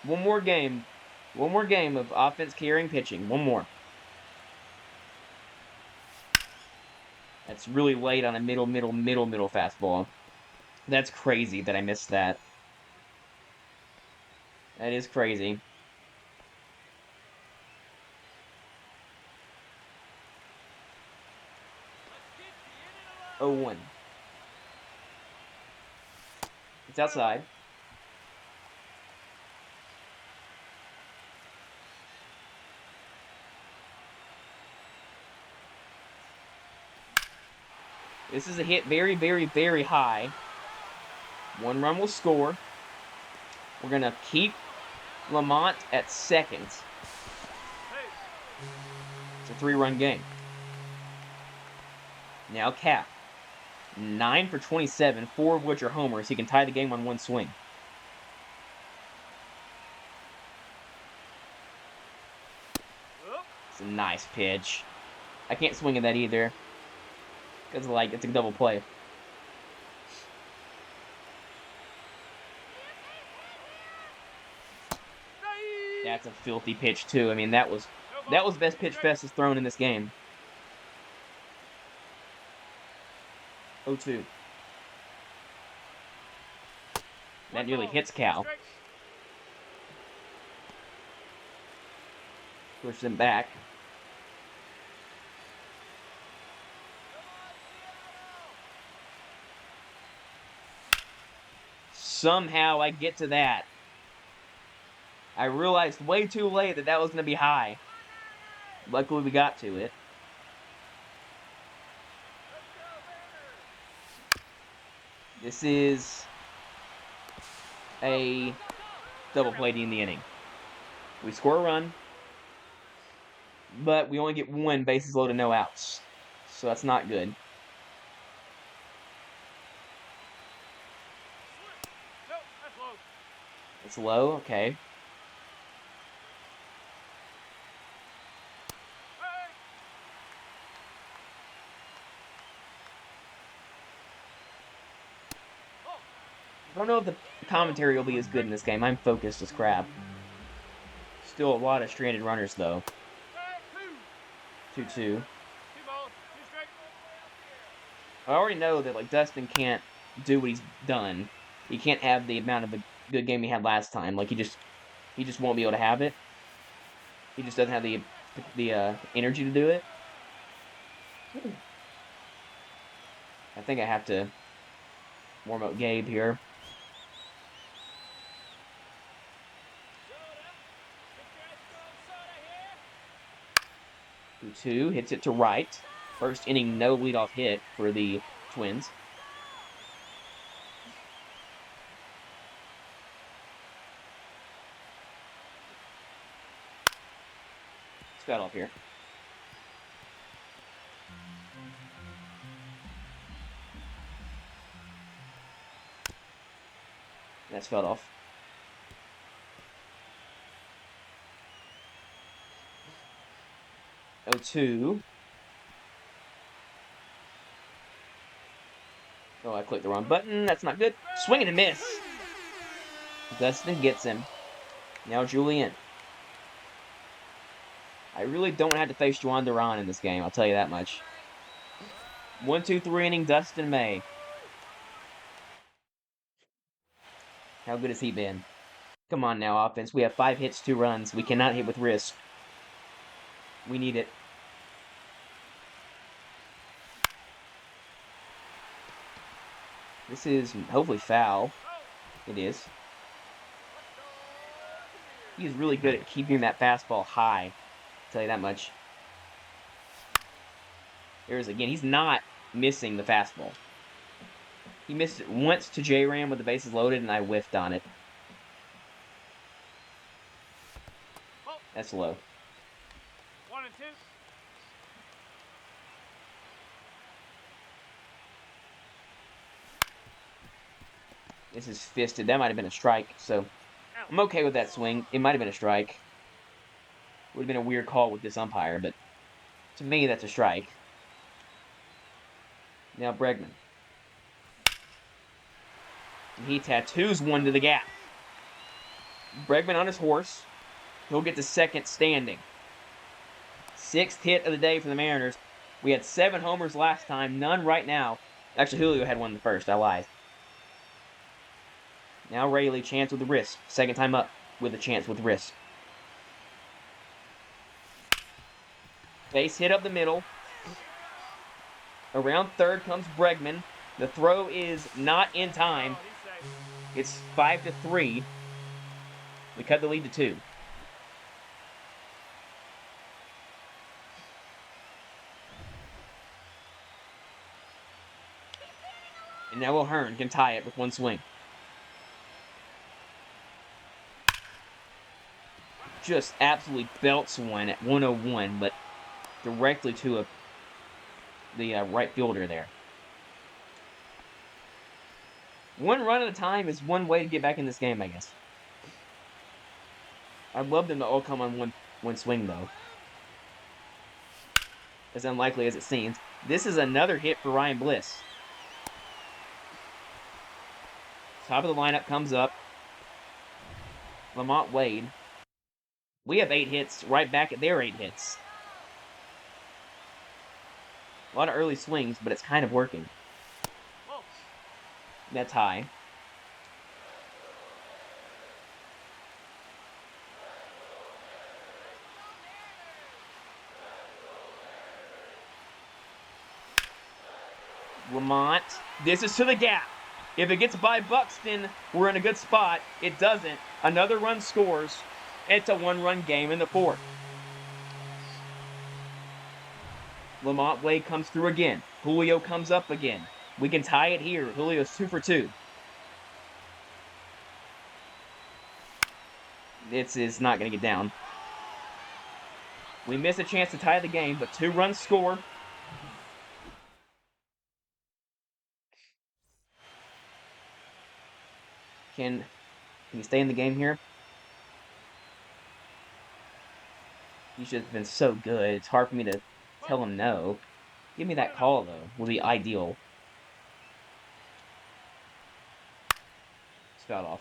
One more game. One more game of offense carrying pitching. One more. That's really late on a middle fastball. That's crazy that I missed that. That is crazy. Oh, 1. It's outside. This is a hit very, very high. 1 run will score. We're going to keep Lamont at second. It's a 3-run game. Now Cap. 9 for 27, 4 of which are homers. He can tie the game on 1 swing. It's a nice pitch. I can't swing at that either. Because, like, it's a double play. That's a filthy pitch, too. I mean, that was best pitch Fest has thrown in this game. 0-2. That nearly hits Cal. Pushes him back. Somehow I get to that. I realized way too late that was going to be high. Luckily, we got to it. This is a double play in the inning. We score a run, but we only get 1 bases loaded, no outs. So that's not good. No, that's low. It's low, okay. I don't know if the commentary will be as good in this game. I'm focused as crap. Still a lot of stranded runners, though. 2-2. 2 balls, 2 strikes. I already know that like Dustin can't do what he's done. He can't have the amount of a good game he had last time. Like he just won't be able to have it. He just doesn't have the energy to do it. I think I have to warm up Gabe here. 2-2, hits it to right. First inning, no leadoff hit for the Twins. It's got off here. That's felt off. Oh, 2. Oh, I clicked the wrong button. That's not good. Swing and a miss. Dustin gets him. Now Julian. I really don't have to face Juan Duran in this game, I'll tell you that much. 1-2-3 inning, Dustin May. How good has he been? Come on now, offense. We have 5 hits, 2 runs. We cannot hit with risk. We need it. This is hopefully foul. It is. He's really good at keeping that fastball high. I'll tell you that much. There's again, he's not missing the fastball. He missed it once to J-Ram with the bases loaded, and I whiffed on it. That's low. 1-2. This is fisted. That might have been a strike, so I'm okay with that swing. It might have been a strike. Would have been a weird call with this umpire, but to me, that's a strike. Now Bregman. He tattoos one to the gap. Bregman on his horse. He'll get to second standing. 6th hit of the day for the Mariners. We had 7 homers last time, none right now. Actually, Julio had one the first. I lied. Now Rayleigh, chance with the wrist. Second time up with a chance with wrist. Base hit up the middle. Around third comes Bregman. The throw is not in time. It's 5-3. We cut the lead to 2. And now O'Hearn can tie it with 1 swing. Just absolutely belts one at 101, but directly to the right fielder there. 1 run at a time is one way to get back in this game, I guess. I'd love them to all come on one swing, though. As unlikely as it seems. This is another hit for Ryan Bliss. Top of the lineup comes up. Lamont Wade. We have 8 hits right back at their 8 hits. A lot of early swings, but it's kind of working. That's high. Lamont. This is to the gap. If it gets by Buxton, we're in a good spot. It doesn't. Another run scores. It's a one-run game in the fourth. Lamont Wade comes through again. Julio comes up again. We can tie it here. Julio's 2 for 2. This is not going to get down. We miss a chance to tie the game, but 2 runs score. Can he stay in the game here? He should have been so good. It's hard for me to tell him no. Give me that call, though. Would be ideal. It's fouled off.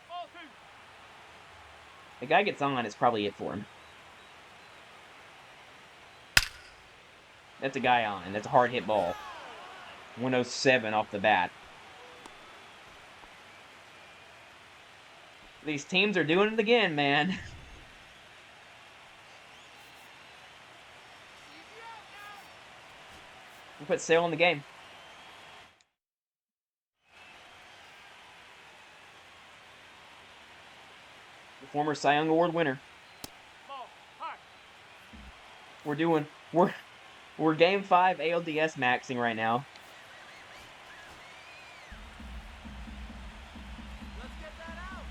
Ball 2. The guy gets on, it's probably it for him. That's a guy on. That's a hard hit ball. 107 off the bat. These teams are doing it again, man. We put Sale in the game. The former Cy Young Award winner. Ball high. We're game 5 ALDS maxing right now. Let's get that out.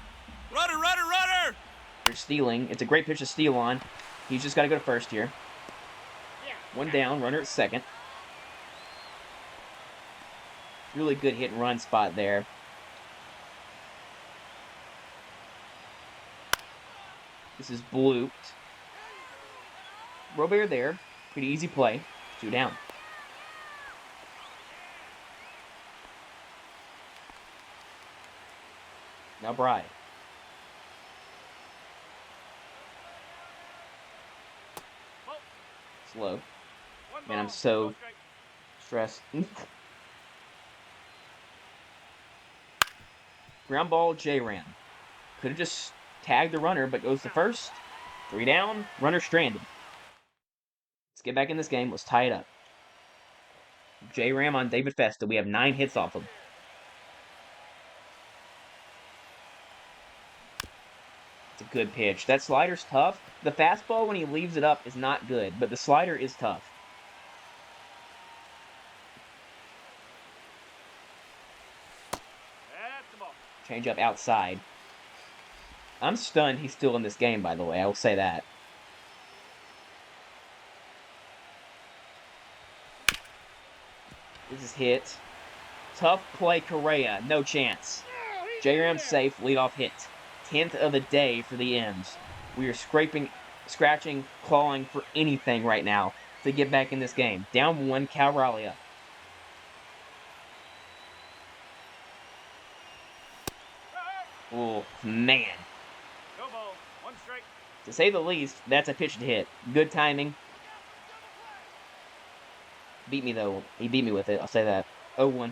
Runner, runner, runner! They're stealing. It's a great pitch to steal on. He's just got to go to first here. One down, runner at second. Really good hit and run spot there. This is blooped. Robert there. Pretty easy play. 2 down. Now Bride. Slow. Man, I'm so stressed. Ground ball, J-Ram. Could have just tagged the runner, but goes to first. 3 down, runner stranded. Let's get back in this game. Let's tie it up. J-Ram on David Festa. We have 9 hits off him. It's a good pitch. That slider's tough. The fastball, when he leaves it up, is not good, but the slider is tough. That's the ball. Change up outside. I'm stunned he's still in this game, by the way. I will say that. This is hit. Tough play, Correa. No chance. J-Ram safe. Leadoff hit. 10th of the day for the M's. We are scratching, clawing for anything right now to get back in this game. Down 1, Cal Raleigh up. Oh, man. Go ball. 1 strike. To say the least, that's a pitch to hit. Good timing. Beat me, though. He beat me with it. I'll say that. 0-1.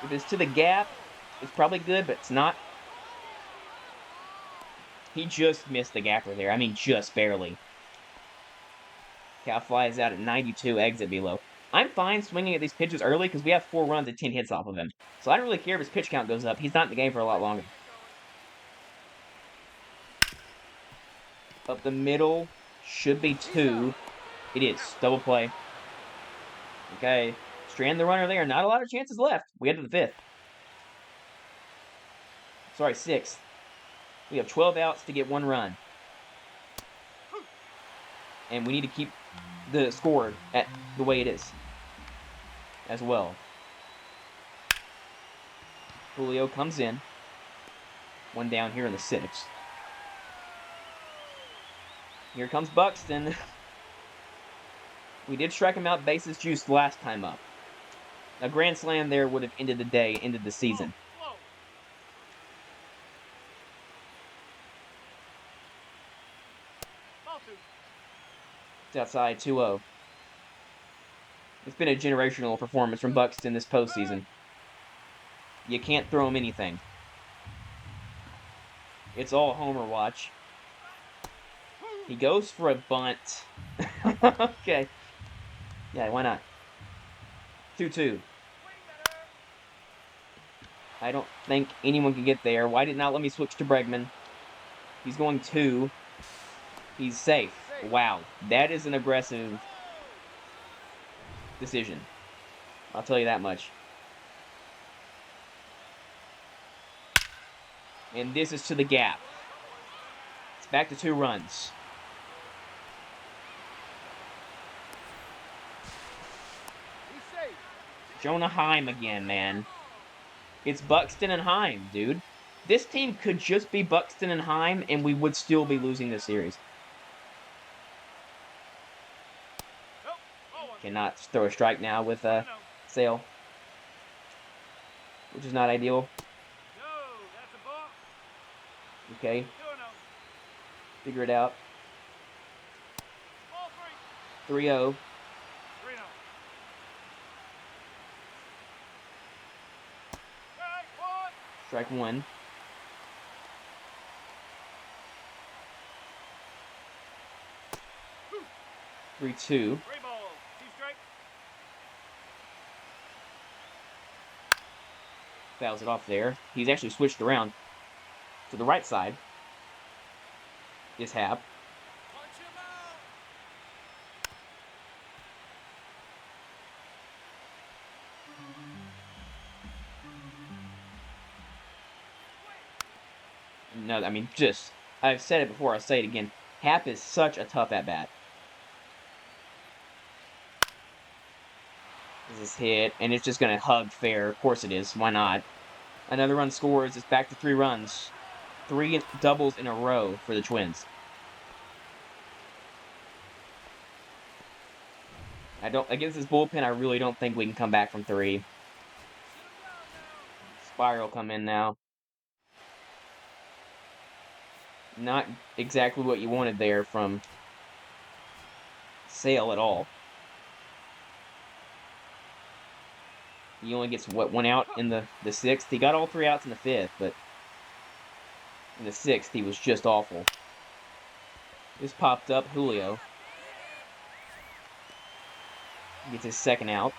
If it's to the gap, it's probably good, but it's not. He just missed the gapper there. I mean, just barely. Cal flies out at 92, exit below. I'm fine swinging at these pitches early because we have 4 runs and 10 hits off of him. So I don't really care if his pitch count goes up. He's not in the game for a lot longer. Up the middle. Should be 2. It is. Double play. Okay. Strand the runner there. Not a lot of chances left. We head to the 5th. Sorry, 6th. We have 12 outs to get 1 run. And we need to keep the score at the way it is as well. Julio comes in. 1 down here in the 6th. Here comes Buxton. We did strike him out bases juiced last time up. A grand slam there would have ended the day, ended the season. Slow. It's outside 2-0. It's been a generational performance from Buxton this postseason. You can't throw him anything. It's all homer watch. He goes for a bunt. Okay. Yeah, why not? 2-2. I don't think anyone can get there. Why did not let me switch to Bregman? He's going 2. He's safe. Wow. That is an aggressive decision. I'll tell you that much. And this is to the gap. It's back to 2 runs. Jonah Heim again, man. It's Buxton and Heim, dude. This team could just be Buxton and Heim, and we would still be losing this series. Cannot throw a strike now with Sale, which is not ideal. Okay. Figure it out. 3-0. Strike 1. Three, 2. Fouls it off there. He's actually switched around to the right side. Is Hap. No, I mean, just, I've said it before, I'll say it again. Hap is such a tough at-bat. This is hit, and it's just going to hug fair. Of course it is. Why not? Another run scores. It's back to 3 runs. 3 doubles in a row for the Twins. Against this bullpen, I really don't think we can come back from 3. Spiral come in now. Not exactly what you wanted there from Sale at all. He only gets, what, 1 out in the 6th? He got all 3 outs in the 5th, but in the 6th, he was just awful. This popped up. Julio gets his 2nd out.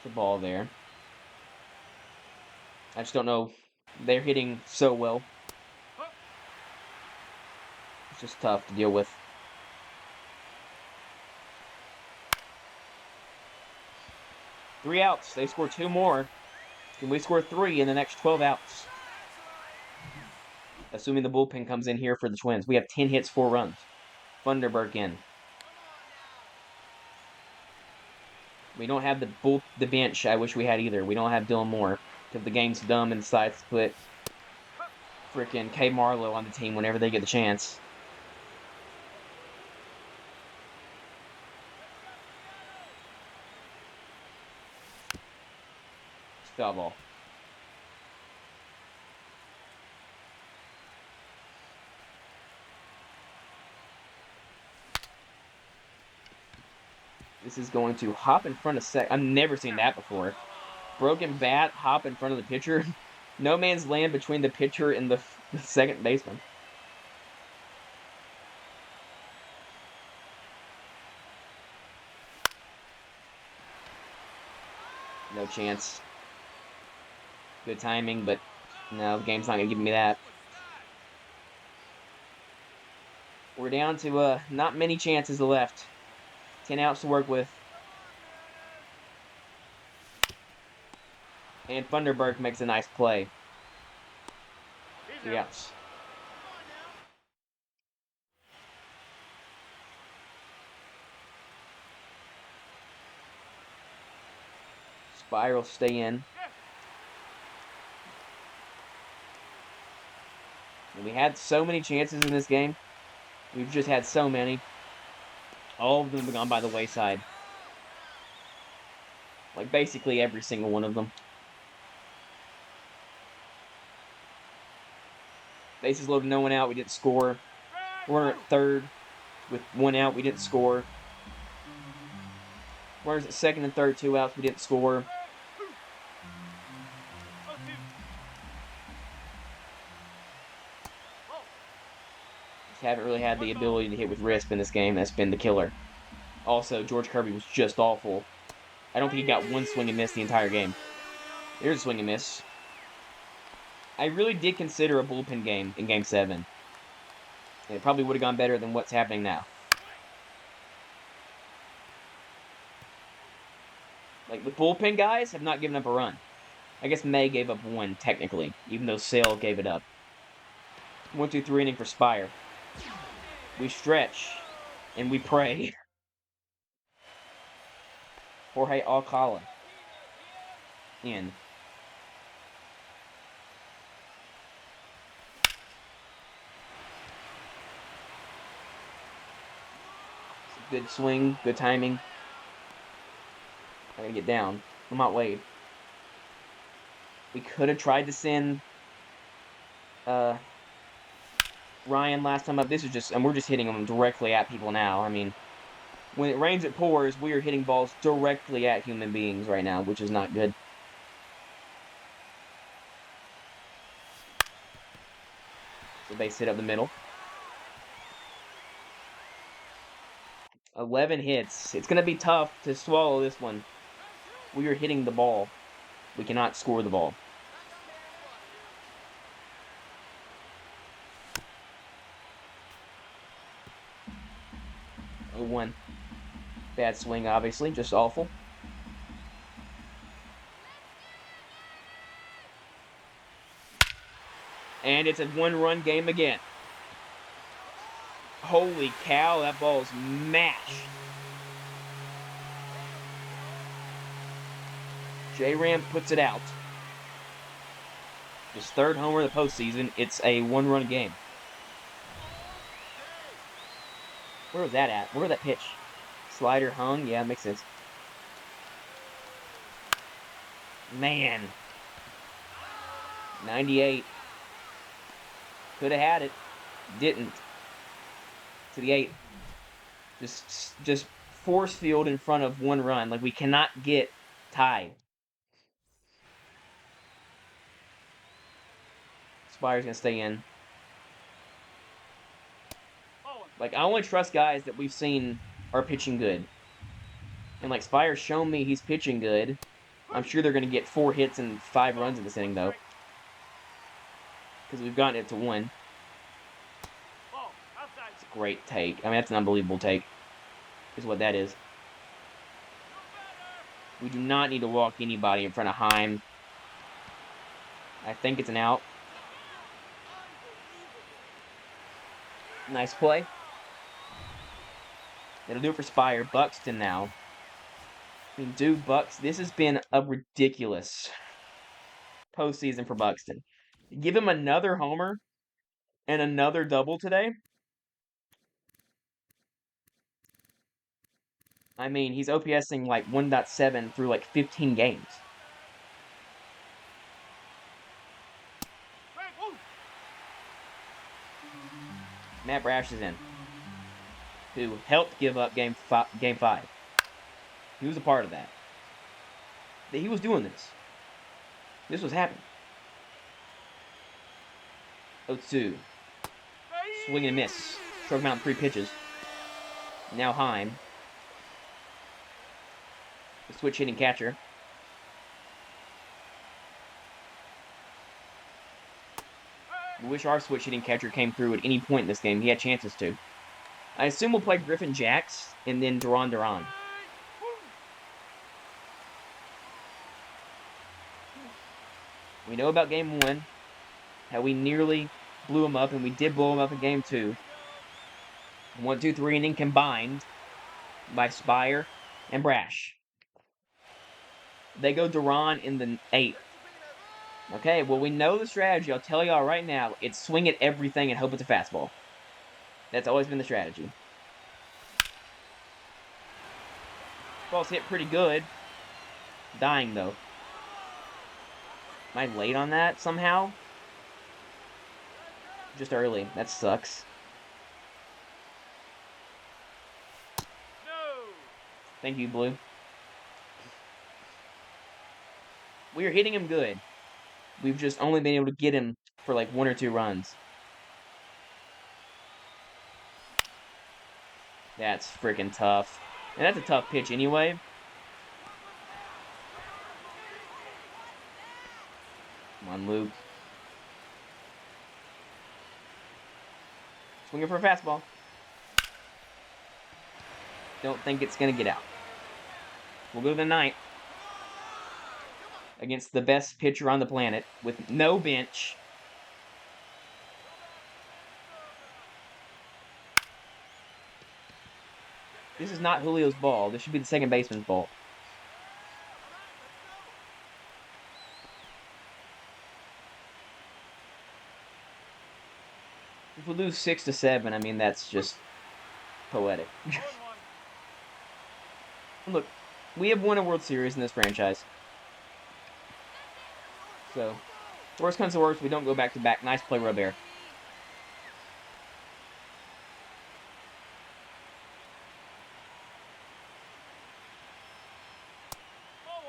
The ball there. I just don't know. They're hitting so well. It's just tough to deal with. Three outs. They score 2 more. Can we score 3 in the next 12 outs? Assuming the bullpen comes in here for the Twins. We have 10 hits, 4 runs. Funderburk in. We don't have the bench I wish we had either. We don't have Dylan Moore. Because the game's dumb and decides to put frickin' K. Marlowe on the team whenever they get the chance. Foul ball. This is going to hop in front of I've never seen that before. Broken bat, hop in front of the pitcher. No man's land between the pitcher and the second baseman. No chance. Good timing, but no, the game's not going to give me that. We're down to not many chances left. 10 outs to work with. And Funderburk makes a nice play. 3 outs. Spiral stay in. And we had so many chances in this game. We've just had so many. All of them have gone by the wayside. Like, basically every single one of them. Bases loaded, no one out, we didn't score. Runner at third with 1 out, we didn't score. Runners at second and third, 2 outs, we didn't score. Just haven't really had the ability to hit with wrist in this game. That's been the killer. Also, George Kirby was just awful. I don't think he got one swing and miss the entire game. There's a swing and miss. I really did consider a bullpen game in Game 7. And it probably would have gone better than what's happening now. Like, the bullpen guys have not given up a run. I guess May gave up 1, technically, even though Sale gave it up. 1-2-3 inning for Spire. We stretch, and we pray. Jorge Alcala. In. Good swing, good timing. I gotta get down. Lamont Wade. We could have tried to send Ryan last time up. This is just, and we're just hitting them directly at people now. I mean, when it rains, it pours. We are hitting balls directly at human beings right now, which is not good. So base hit up the middle. 11 hits. It's going to be tough to swallow this one. We are hitting the ball. We cannot score the ball. Oh, 1. Bad swing, obviously. Just awful. And it's a 1-run game again. Holy cow, that ball's mashed. J-Ram puts it out. His 3rd homer of the postseason. It's a 1-run game. Where was that at? Where was that pitch? Slider hung? Yeah, makes sense. Man. 98. Could have had it. Didn't. To the 8th. Just force field in front of 1 run. Like, we cannot get tied. Spire's going to stay in. Like, I only trust guys that we've seen are pitching good. And, like, Spire's shown me he's pitching good. I'm sure they're going to get 4 hits and 5 runs in this inning, though. Because we've gotten it to 1. It's a great take. I mean, that's an unbelievable take. Is what that is. We do not need to walk anybody in front of Heim. I think it's an out. Nice play. That'll do it for Spire. Buxton now. I mean, dude, Bucks, this has been a ridiculous postseason for Buxton. Give him another homer and another double today. I mean, he's OPSing like 1.7 through like 15 games. Matt Brash is in, who helped give up Game 5. He was a part of that. He was doing this. This was happening. 0-2. Swing and miss. Struck him out in 3 pitches. Now Heim. The switch hitting catcher. We wish our switch hitting catcher came through at any point in this game. He had chances to. I assume we'll play Griffin Jacks and then Duran Duran. We know about Game 1. How we nearly blew him up, and we did blow him up in Game 2. 1-2-3 inning combined by Spire and Brash. They go Duran in the 8th. Okay, well, we know the strategy. I'll tell y'all right now. It's swing at everything and hope it's a fastball. That's always been the strategy. Ball's hit pretty good. Dying, though. Am I late on that somehow? Just early. That sucks. No. Thank you, Blue. We are hitting him good. We've just only been able to get him for like 1 or 2 runs. That's freaking tough. And that's a tough pitch anyway. Come on, Luke. Swinging for a fastball. Don't think it's going to get out. We'll go to the 9th. Against the best pitcher on the planet with no bench. This is not Julio's ball. This should be the second baseman's ball. If we lose 6-7, I mean, that's just poetic. Look, we have won a World Series in this franchise. So, worst comes to worst, we don't go back-to-back. Nice play, Robert. Ball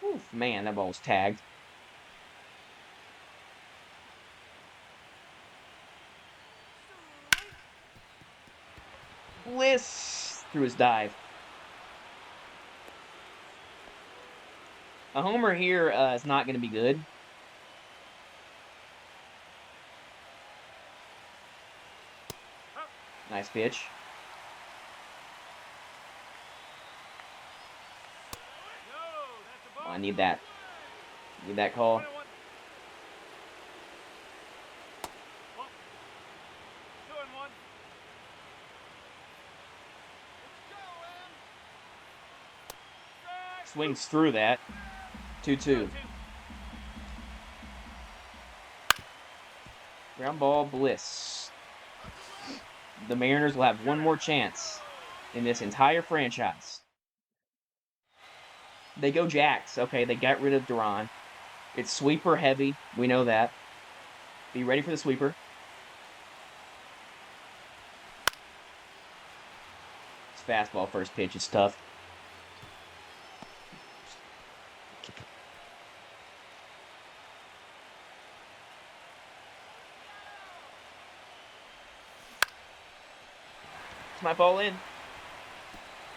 1. Oof, man, that ball was tagged. Bliss through his dive. A homer here is not going to be good. Nice pitch. No, that's a Oh, ball. I need that. Need that call. 1-1. Ball. 2-1. Swings through that. 2-2. Ground ball, Bliss. The Mariners will have one more chance in this entire franchise. They go Jacks. Okay, they got rid of Duran. It's sweeper heavy. We know that. Be ready for the sweeper. It's fastball first pitch. It's tough. It's my ball in.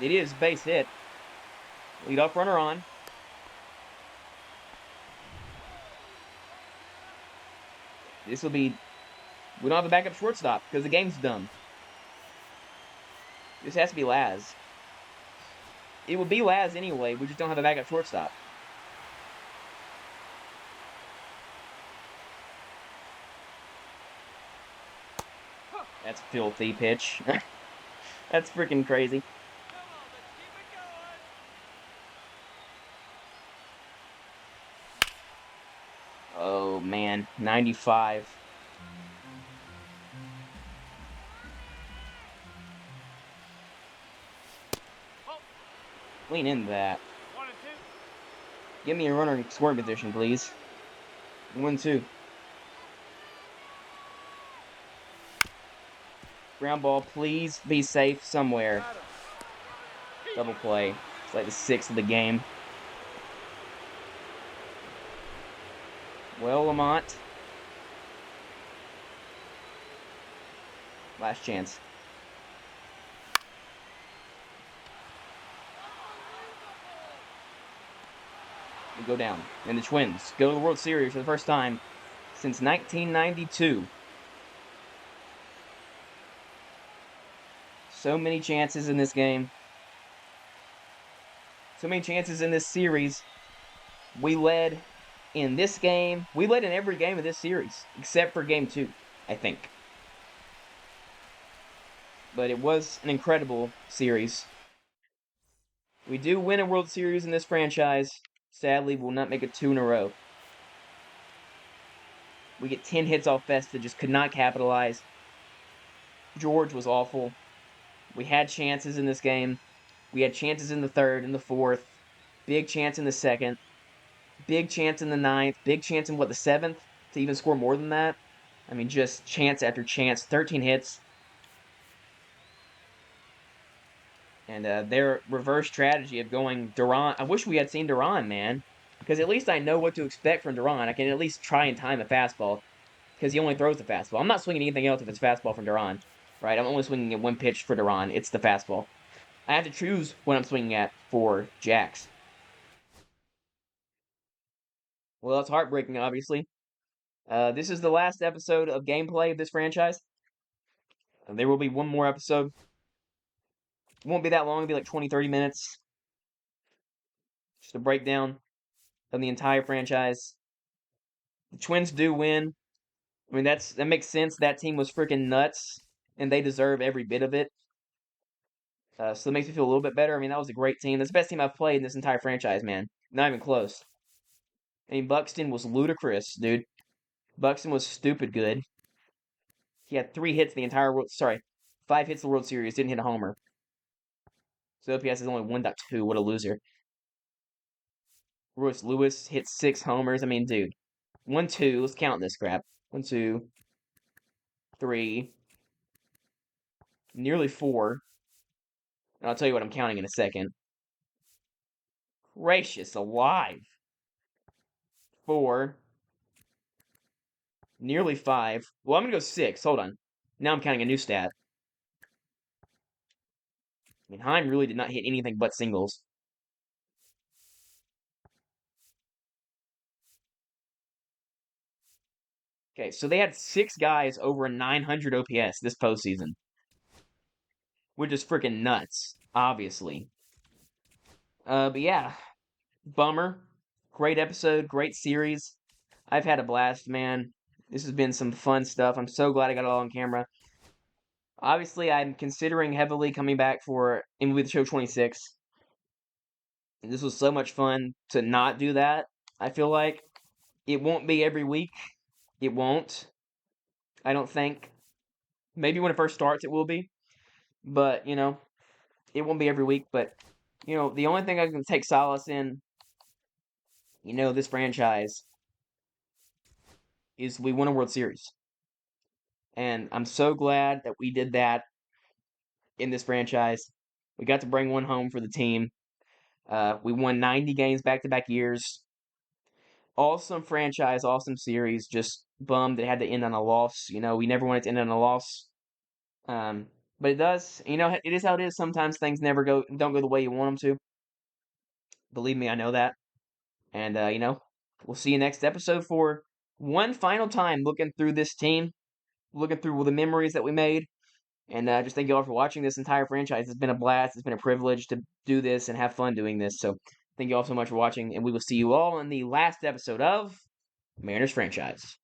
It is base hit. Lead off runner on. This will be... We don't have a backup shortstop because the game's done. This has to be Laz. It would be Laz anyway. We just don't have a backup shortstop. That's a filthy pitch. That's freaking crazy. Come on, let's keep it going. Oh, man. 95. Ball. Lean into that. 1-2. Give me a runner in scoring position, please. 1-2. Ground ball, please be safe somewhere. Got him. Double play. It's like the 6th of the game. Well, Lamont. Last chance. We go down. And the Twins go to the World Series for the first time since 1992. So many chances in this game. So many chances in this series. We led in this game. We led in every game of this series, except for game 2, I think. But it was an incredible series. We do win a World Series in this franchise. Sadly, we'll not make it 2 in a row. We get 10 hits off Festa, just could not capitalize. George was awful. We had chances in this game. We had chances in the third and the fourth. Big chance in the second. Big chance in the ninth. Big chance in, the seventh? To even score more than that? I mean, just chance after chance. 13 hits. And their reverse strategy of going Duran. I wish we had seen Duran, man. Because at least I know what to expect from Duran. I can at least try and time a fastball. Because he only throws the fastball. I'm not swinging anything else if it's fastball from Duran. Right? I'm only swinging at one pitch for Duran. It's the fastball. I have to choose what I'm swinging at for Jax. Well, it's heartbreaking, obviously. This is the last episode of gameplay of this franchise. There will be one more episode. It won't be that long. It'll be like 20, 30 minutes. Just a breakdown of the entire franchise. The Twins do win. I mean, that makes sense. That team was freaking nuts, and they deserve every bit of it. So it makes me feel a little bit better. I mean, that was a great team. That's the best team I've played in this entire franchise, man. Not even close. I mean, Buxton was ludicrous, dude. Buxton was stupid good. He had 3 hits the entire world. Sorry, 5 hits the World Series. Didn't hit a homer. So OPS is only 1.2. What a loser. Royce Lewis hit 6 homers. I mean, dude. 1, 2. Let's count this crap. 1, 2, 3. Nearly 4. And I'll tell you what I'm counting in a second. Gracious alive. 4. Nearly 5. Well, I'm going to go 6. Hold on. Now I'm counting a new stat. I mean, Heim really did not hit anything but singles. Okay, so they had 6 guys over a 900 OPS this postseason. Which is freaking nuts, obviously. But yeah, bummer. Great episode, great series. I've had a blast, man. This has been some fun stuff. I'm so glad I got it all on camera. Obviously, I'm considering heavily coming back for MLB The Show 26. This was so much fun to not do that, I feel like. It won't be every week. It won't. I don't think. Maybe when it first starts, it will be. But, it won't be every week. But, the only thing I can take solace in, this franchise is we won a World Series. And I'm so glad that we did that in this franchise. We got to bring one home for the team. We won 90 games back-to-back years. Awesome franchise, awesome series. Just bummed it had to end on a loss. We never wanted to end on a loss. But it does. It is how it is. Sometimes things don't go the way you want them to. Believe me, I know that. And, we'll see you next episode for one final time looking through this team, looking through all the memories that we made. And just thank you all for watching this entire franchise. It's been a blast. It's been a privilege to do this and have fun doing this. So thank you all so much for watching. And we will see you all in the last episode of Mariners Franchise.